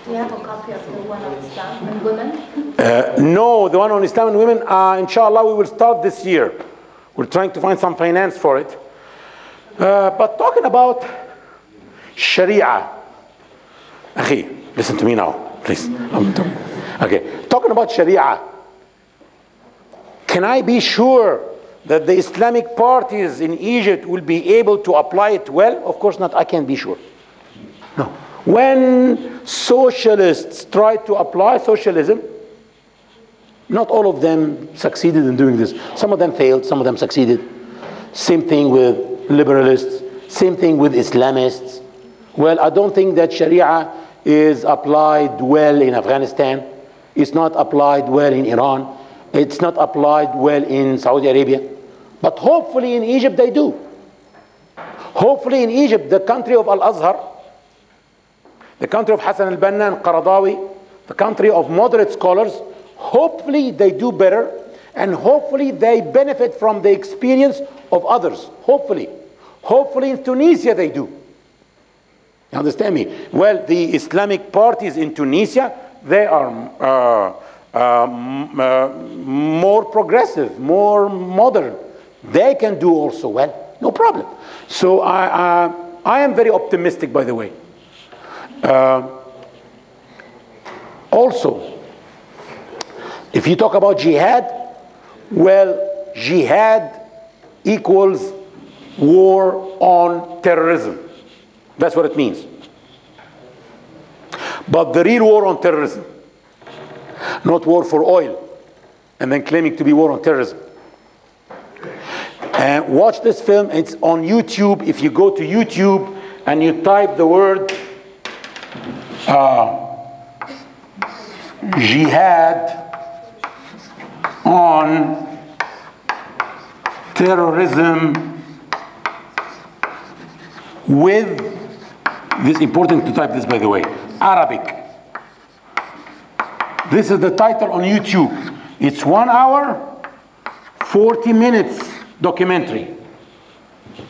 Do you have a copy of the one on Islam and women? No, the one on Islam and women, inshallah, we will start this year. We're trying to find some finance for it. But talking about Sharia, Akhi, listen to me now, please. Okay, talking about Sharia, can I be sure that the Islamic parties in Egypt will be able to apply it well? Of course not, I can't be sure. No. When socialists tried to apply socialism, not all of them succeeded in doing this. Some of them failed, some of them succeeded. Same thing with liberalists, same thing with Islamists. Well, I don't think that Sharia is applied well in Afghanistan. It's not applied well in Iran. It's not applied well in Saudi Arabia. But hopefully in Egypt they do. Hopefully in Egypt, the country of Al-Azhar, the country of Hassan al-Banna and Qaradawi, the country of moderate scholars, hopefully they do better, and hopefully they benefit from the experience of others. Hopefully. Hopefully in Tunisia they do. You understand me? Well, the Islamic parties in Tunisia, they are more progressive, more modern. They can do also well, no problem. So I am very optimistic, by the way. Also, if you talk about jihad, well, jihad equals war on terrorism. That's what it means. But the real war on terrorism, not war for oil, and then claiming to be war on terrorism. And watch this film, it's on YouTube. If you go to YouTube and you type the word jihad on terrorism with, this is important to type this, by the way, Arabic. This is the title on YouTube. It's 1 hour, 40 minutes documentary.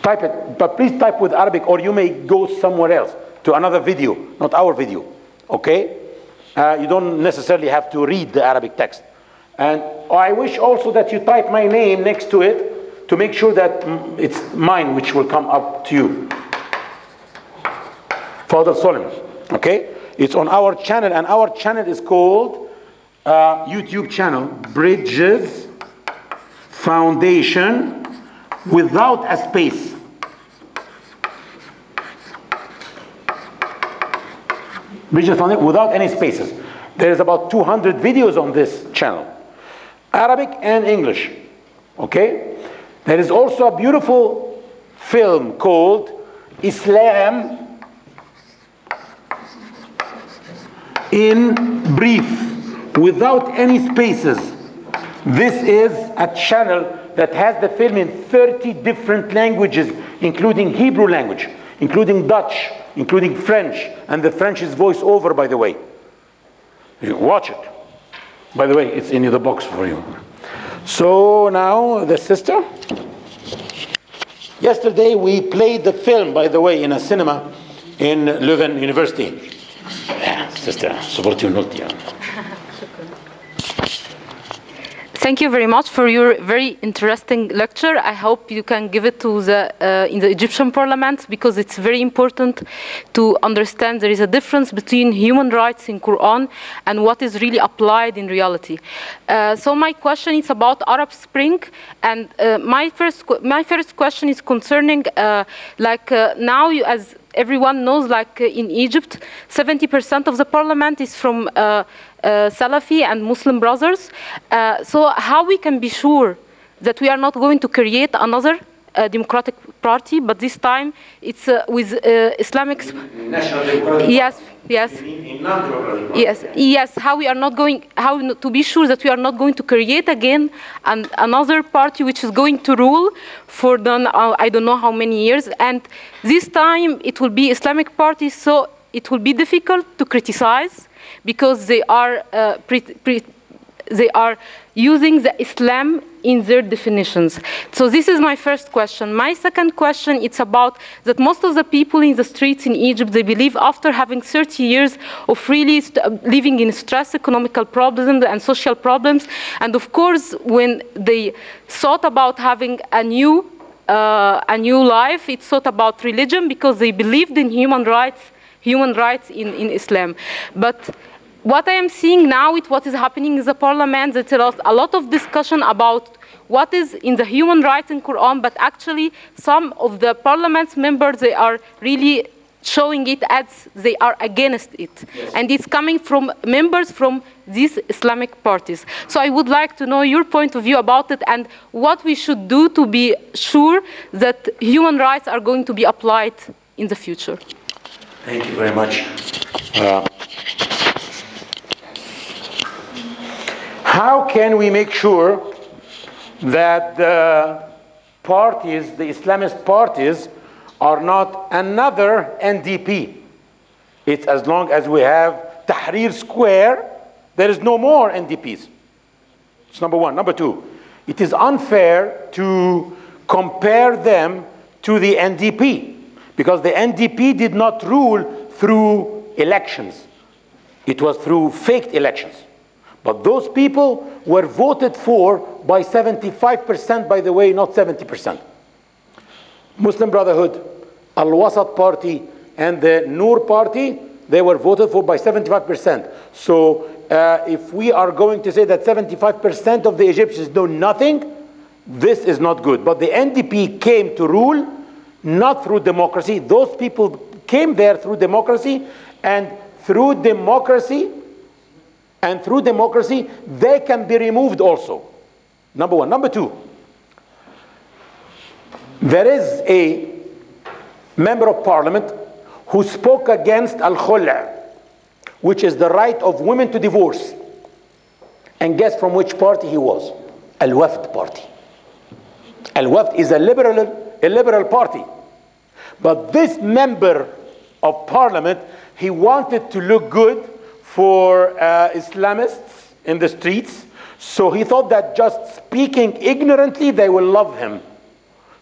Type it, but please type with Arabic, or you may go somewhere else to another video, not our video. Okay? You don't necessarily have to read the Arabic text. And I wish also that you type my name next to it to make sure that it's mine which will come up to you. Fadel Soliman. Okay? It's on our channel, and our channel is called YouTube channel Bridges Foundation without a space. Bridges Foundation without any spaces. There's about 200 videos on this channel, Arabic and English. Okay? There is also a beautiful film called Islam in Brief, without any spaces. This is a channel that has the film in 30 different languages, including Hebrew language, including Dutch, including French, and the French is voice over, by the way. You watch it. By the way, it's in the box for you. So now the sister. Yesterday we played the film, by the way, in a cinema in Leuven University. Yeah, sister, support you not. Thank you very much for your very interesting lecture. I hope you can give it to the in the Egyptian parliament, because it's very important to understand there is a difference between human rights in Qur'an and what is really applied in reality. So my question is about Arab Spring, and my first question is concerning now as everyone knows, in Egypt, 70% of the parliament is from Salafi and Muslim brothers. So how we can be sure that we are not going to create another democratic party, but this time it's with Islamic. National Democratic Yes, yes. in non-democratic party. Yes, yes. How we are not going? How to be sure that we are not going to create again another party which is going to rule for I don't know how many years, and this time it will be Islamic parties, so it will be difficult to criticize because they are they are using the Islam in their definitions. So this is my first question. My second question, it's about that most of the people in the streets in Egypt, they believe after having 30 years of really living in stress, economical problems and social problems, and of course when they thought about having a new life, it's thought about religion because they believed in human rights in Islam. But what I am seeing now with what is happening in the parliament, that there is a lot of discussion about what is in the human rights in Quran, but actually some of the parliament's members, they are really showing it as they are against it. Yes. And it's coming from members from these Islamic parties. So I would like to know your point of view about it and what we should do to be sure that human rights are going to be applied in the future. Thank you very much. How can we make sure that the parties, the Islamist parties, are not another NDP? It's as long as we have Tahrir Square, there is no more NDPs. It's number one. Number two, it is unfair to compare them to the NDP because the NDP did not rule through elections. It was through faked elections. But those people were voted for by 75%, by the way, not 70%. Muslim Brotherhood, Al-Wasat Party, and the Noor Party, they were voted for by 75%. So if we are going to say that 75% of the Egyptians do nothing, this is not good. But the NDP came to rule not through democracy. Those people came there through democracy, and through democracy, they can be removed also. Number one. Number two, there is a member of parliament who spoke against al-khul', which is the right of women to divorce. And guess from which party he was? Al-Wafd party. Al-Wafd is a liberal party. But this member of parliament, he wanted to look good for Islamists in the streets. So he thought that just speaking ignorantly, they will love him.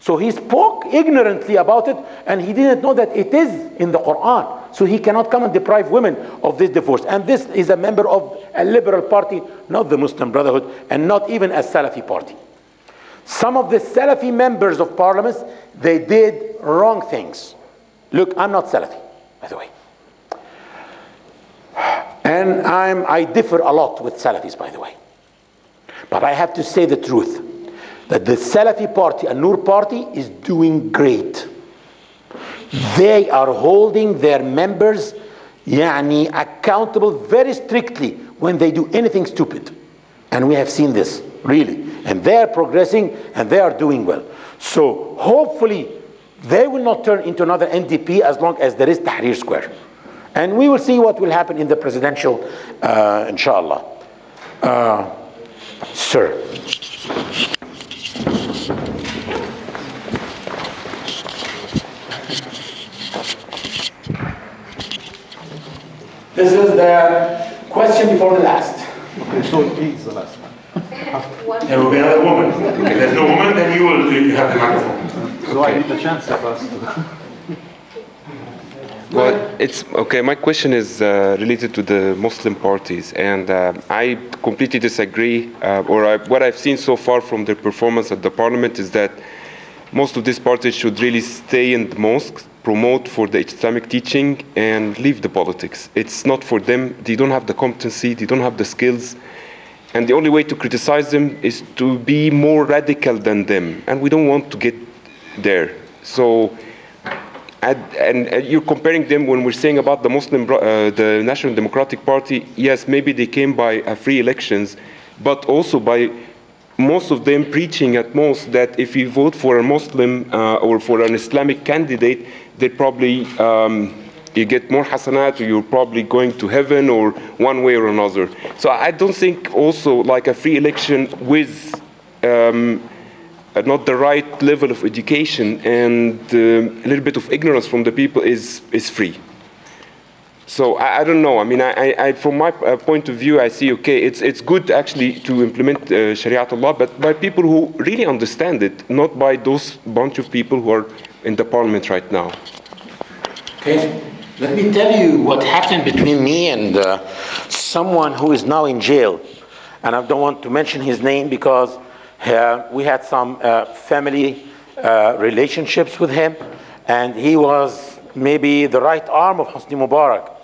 So he spoke ignorantly about it, and he didn't know that it is in the Quran. So he cannot come and deprive women of this divorce. And this is a member of a liberal party, not the Muslim Brotherhood, and not even a Salafi party. Some of the Salafi members of parliaments, they did wrong things. Look, I'm not Salafi, by the way. And I differ a lot with Salafis, by the way. But I have to say the truth, that the Salafi party, a Noor party, is doing great. They are holding their members accountable very strictly when they do anything stupid. And we have seen this, really. And they are progressing, and they are doing well. So hopefully, they will not turn into another NDP as long as there is Tahrir Square. And we will see what will happen in the presidential, inshallah. Sir. This is the question before the last. Okay, so he's the last one. There will be another woman. If there's no woman, then you have the microphone. So I need a chance first. Well, it's okay. My question is related to the Muslim parties, and I completely disagree. What I've seen so far from their performance at the parliament is that most of these parties should really stay in the mosques, promote for the Islamic teaching, and leave the politics. It's not for them. They don't have the competency. They don't have the skills. And the only way to criticize them is to be more radical than them. And we don't want to get there. So, and you're comparing them when we're saying about the the National Democratic Party. Yes, maybe they came by free elections, but also by most of them preaching at most that if you vote for a Muslim or for an Islamic candidate, they probably you get more hasanat, or you're probably going to heaven, or one way or another. So I don't think also like a free election with not the right level of education and a little bit of ignorance from the people is free. So I don't know. I mean, I from my point of view, I see, okay, it's good actually to implement Shariat law, but by people who really understand it, not by those bunch of people who are in the parliament right now. Okay, let me tell you what happened between me and someone who is now in jail. And I don't want to mention his name because we had some family relationships with him, and he was maybe the right arm of Hosni Mubarak.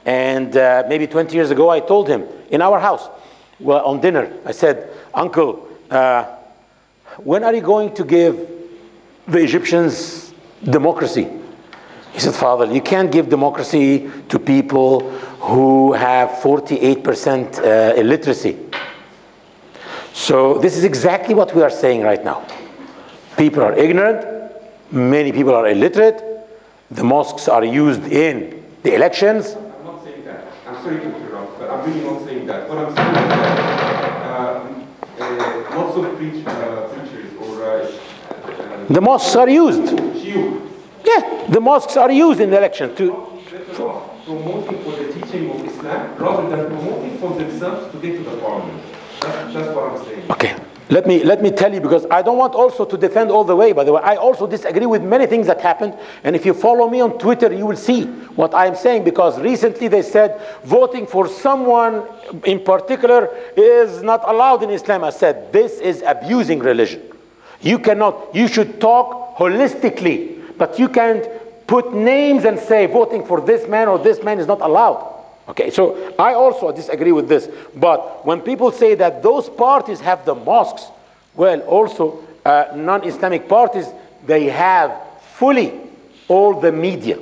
And maybe 20 years ago, I told him in our house, well, on dinner, I said, Uncle, when are you going to give the Egyptians democracy? He said, Father, you can't give democracy to people who have 48% illiteracy. So this is exactly what we are saying right now. People are ignorant, many people are illiterate, the mosques are used in the elections. I'm not saying that. I'm sorry to interrupt, but I'm really not saying that. What I'm saying is that lots of preachers or the mosques are used. Shiur. Yeah, the mosques are used in the election promoting for the teaching of Islam rather than promoting for themselves to get to the parliament. That's what I'm saying. Okay, let me tell you, because I don't want also to defend all the way, by the way. I also disagree with many things that happened, and if you follow me on Twitter, you will see what I am saying, because recently they said voting for someone in particular is not allowed in Islam. I said, this is abusing religion. You should talk holistically, but you can't put names and say voting for this man or this man is not allowed. Okay, so I also disagree with this. But when people say that those parties have the mosques, well, also non-Islamic parties, they have fully all the media.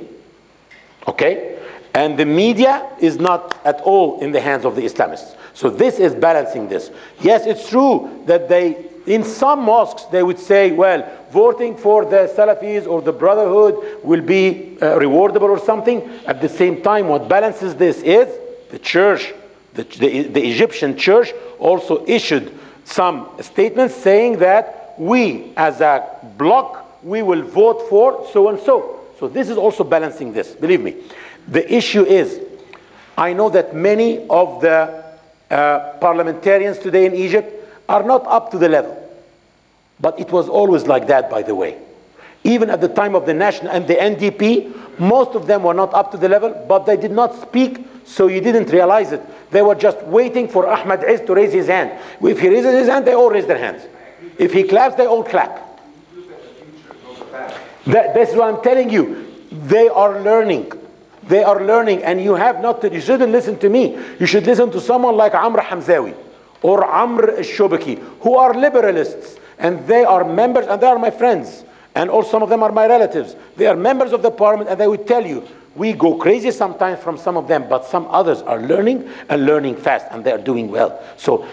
Okay? And the media is not at all in the hands of the Islamists. So this is balancing this. Yes, it's true that in some mosques, they would say, well, voting for the Salafis or the Brotherhood will be rewardable or something. At the same time, what balances this is the church, the Egyptian church also issued some statements saying that we, as a bloc, we will vote for so and so. So this is also balancing this, believe me. The issue is, I know that many of the parliamentarians today in Egypt are not up to the level. But it was always like that, by the way. Even at the time of the National and the NDP, most of them were not up to the level, but they did not speak, so you didn't realize it. They were just waiting for Ahmed Izz to raise his hand. If he raises his hand, they all raise their hands. If he claps, they all clap. That's what I'm telling you. They are learning. They are learning, and you shouldn't listen to me. You should listen to someone like Amr Hamzawi or Amr Shobaki, who are liberalists, and they are members, and they are my friends, and also some of them are my relatives. They are members of the parliament, and they would tell you, we go crazy sometimes from some of them, but some others are learning and learning fast, and they are doing well. So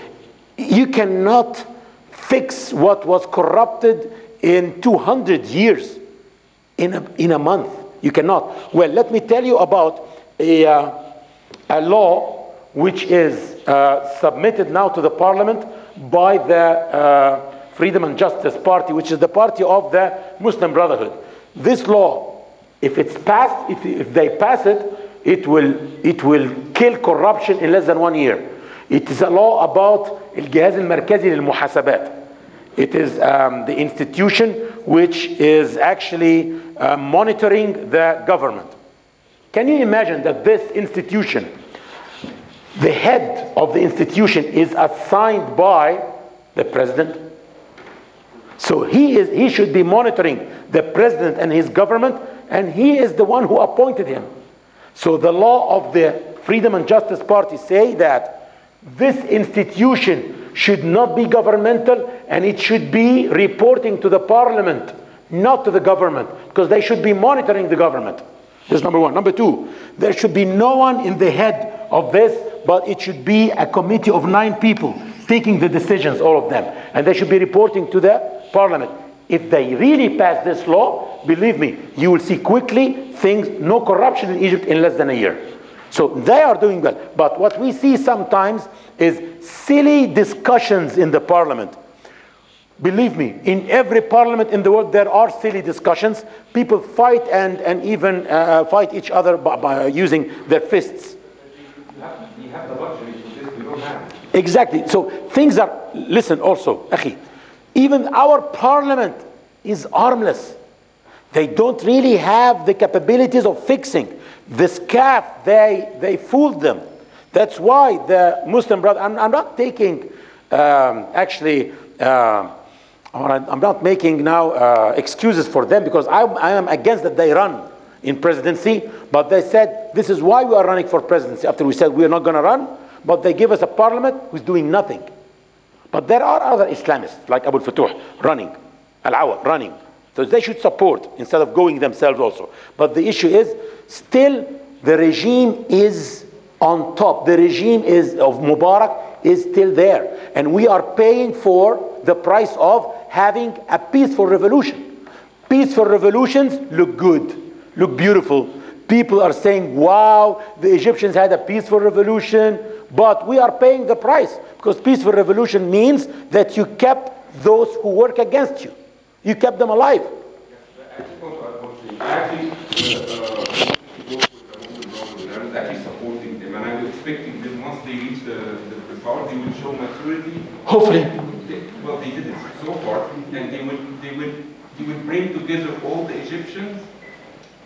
you cannot fix what was corrupted in 200 years in a month. You cannot. Well, let me tell you about a law which is submitted now to the parliament by the Freedom and Justice Party, which is the party of the Muslim Brotherhood. This law, if it's passed, if they pass it, it will kill corruption in less than 1 year. It is a law about الجهاز المركزي للمحاسبات. It is the institution which is actually monitoring the government. Can you imagine that this institution, the head of the institution is assigned by the president? So he should be monitoring the president and his government, and he is the one who appointed him. So the law of the Freedom and Justice Party say that this institution should not be governmental, and it should be reporting to the parliament, not to the government, because they should be monitoring the government. This is number one. Number two, there should be no one in the head of this, but it should be a committee of 9 people taking the decisions, all of them, and they should be reporting to the parliament. If they really pass this law, believe me, you will see quickly no corruption in Egypt in less than a year. So they are doing well. But what we see sometimes is silly discussions in the parliament. Believe me, in every parliament in the world there are silly discussions. People fight and even fight each other by using their fists. You have the luxury to this, we don't have it. Exactly. So things are, listen also, akhi, even our parliament is armless. They don't really have the capabilities of fixing. This calf, they fooled them. That's why the Muslim brother, I'm not taking, I'm not making now excuses for them, because I am against that they run in presidency, but they said this is why we are running for presidency, after we said we are not going to run, but they give us a parliament who's doing nothing. But there are other Islamists like Abu al-Futuh running, Al-Awa running, so they should support instead of going themselves also. But the issue is still the regime is on top. The regime is of Mubarak is still there, and we are paying for the price of having a peaceful revolution. Peaceful revolutions look good, look beautiful. People are saying, wow, the Egyptians had a peaceful revolution, but we are paying the price, because peaceful revolution means that you kept those who work against you. You kept them alive. I just want to add one thing. I actually I was actually supporting them, and I was expecting them, once they reach the power, they will show maturity. Hopefully. Well, they did it so far, and they would bring together all the Egyptians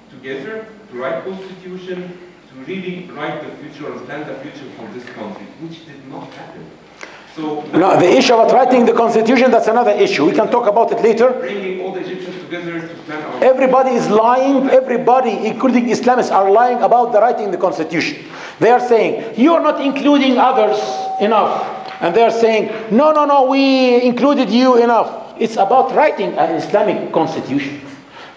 together to write constitution, to really write the future and plan the future for this country, which did not happen. So no, the issue about writing the constitution, that's another issue. We can talk about it later. Bringing all the Egyptians together to plan our... Everybody is lying. Everybody, including Islamists, are lying about the writing the constitution. They are saying, you are not including others enough. And they are saying, no, we included you enough. It's about writing an Islamic constitution.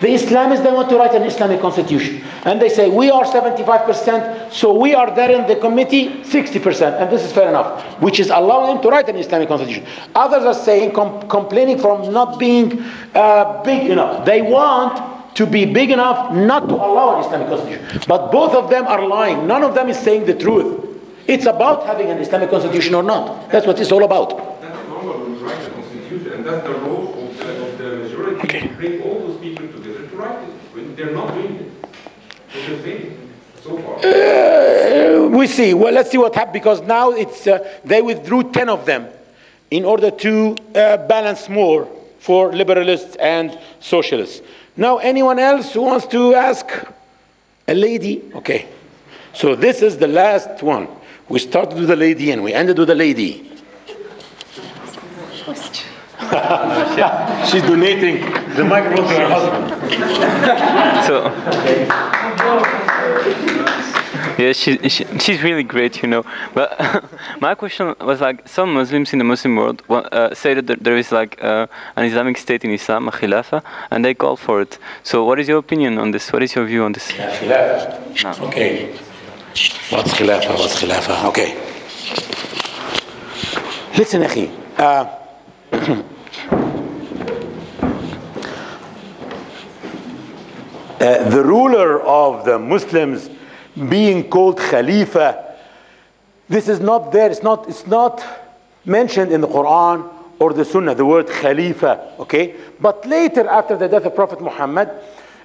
The Islamists, they want to write an Islamic constitution. And they say, we are 75%, so we are there in the committee 60%. And this is fair enough, which is allowing them to write an Islamic constitution. Others are saying, complaining from not being big enough. They want to be big enough not to allow an Islamic constitution. But both of them are lying. None of them is saying the truth. It's about having an Islamic constitution or not. That's what it's all about. That's normal when you write a constitution, and that's the role of the majority, okay, to bring all those people together to write it. They're not doing it. They're failing so far. We see. Well, let's see what happens, because now it's they withdrew 10 of them in order to balance more for liberalists and socialists. Now, anyone else who wants to ask? A lady? Okay. So this is the last one. We started with a lady and we ended with a lady. She's donating the microphone to her husband. So, yeah, she's really great, you know. But my question was like, some Muslims in the Muslim world say that there is like an Islamic state in Islam, a khilafah, and they call for it. So what is your opinion on this? What is your view on this? Khilafah. No. Okay. What's khilafah? What's khilafah? Okay. Listen, akhi. The ruler of the Muslims being called Khalifa, this is not there. It's not mentioned in the Quran or the Sunnah, the word Khalifa. Okay, but later, after the death of Prophet Muhammad,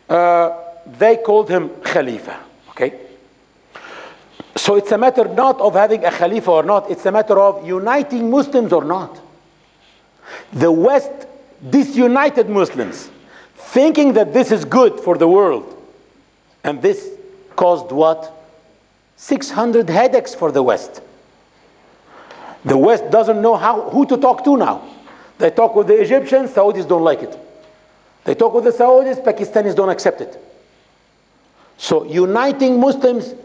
they called him Khalifa. Okay. So it's a matter not of having a Khalifa or not. It's a matter of uniting Muslims or not. The West disunited Muslims, thinking that this is good for the world. And this caused what? 600 headaches for the West. The West doesn't know who to talk to now. They talk with the Egyptians, Saudis don't like it. They talk with the Saudis, Pakistanis don't accept it. So uniting Muslims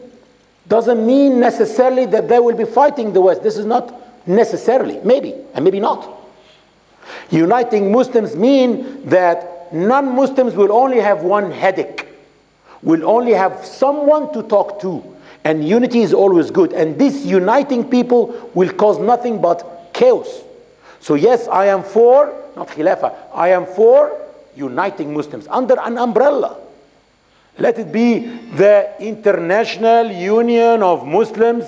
doesn't mean necessarily that they will be fighting the West. This is not necessarily, maybe, and maybe not. Uniting Muslims mean that non-Muslims will only have one headache, will only have someone to talk to, and unity is always good. And this uniting people will cause nothing but chaos. So yes, I am for, not khilafah, I am for uniting Muslims under an umbrella. Let it be the International Union of Muslims,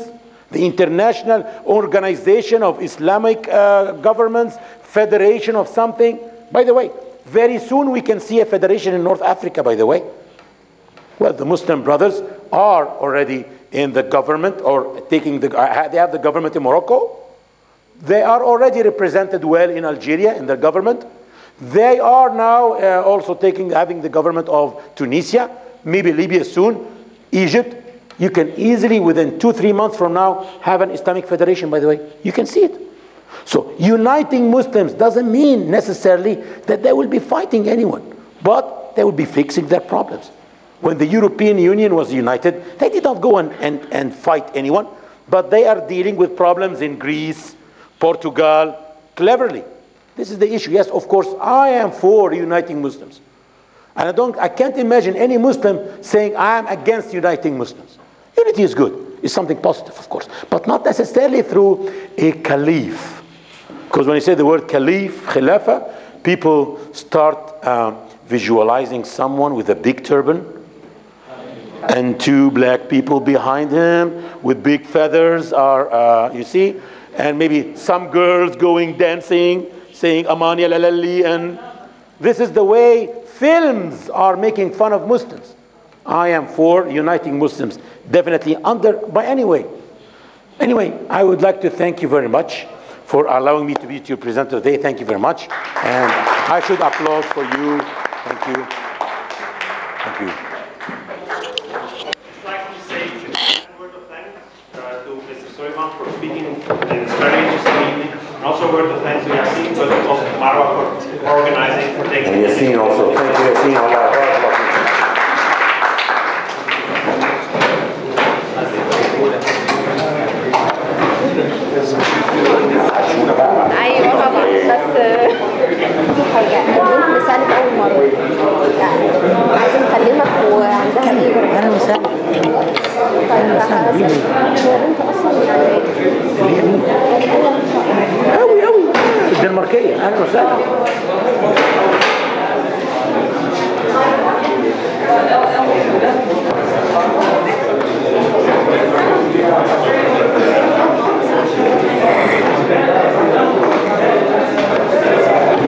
The International Organization of Islamic Governments, Federation of something. By the way, very soon we can see a federation in North Africa, by the way. Well, the Muslim brothers are already in the government, or taking they have the government in Morocco. They are already represented well in Algeria in their government. They are now also having the government of Tunisia, maybe Libya soon, Egypt. You can easily, within 2-3 months from now, have an Islamic federation, by the way. You can see it. So uniting Muslims doesn't mean necessarily that they will be fighting anyone, but they will be fixing their problems. When the European Union was united, they did not go and fight anyone, but they are dealing with problems in Greece, Portugal, cleverly. This is the issue. Yes, of course, I am for uniting Muslims. And I can't imagine any Muslim saying, I am against uniting Muslims. Unity is good. It's something positive, of course, but not necessarily through a caliph. Because when you say the word caliph, khilafah, people start visualizing someone with a big turban and 2 black people behind him with big feathers, you see, and maybe some girls going dancing, saying Amani Lalali, and this is the way films are making fun of Muslims. I am for uniting Muslims, definitely but anyway, I would like to thank you very much for allowing me to be your presenter today. Thank you very much. And I should applaud for you. Thank you. Thank you. I'd like to say a word of thanks to Mr. Soliman for speaking in this very interesting evening. And also a word of thanks to Yassine, but also to Marwa for organizing, for taking And Yassine also. Thank you, Yassine.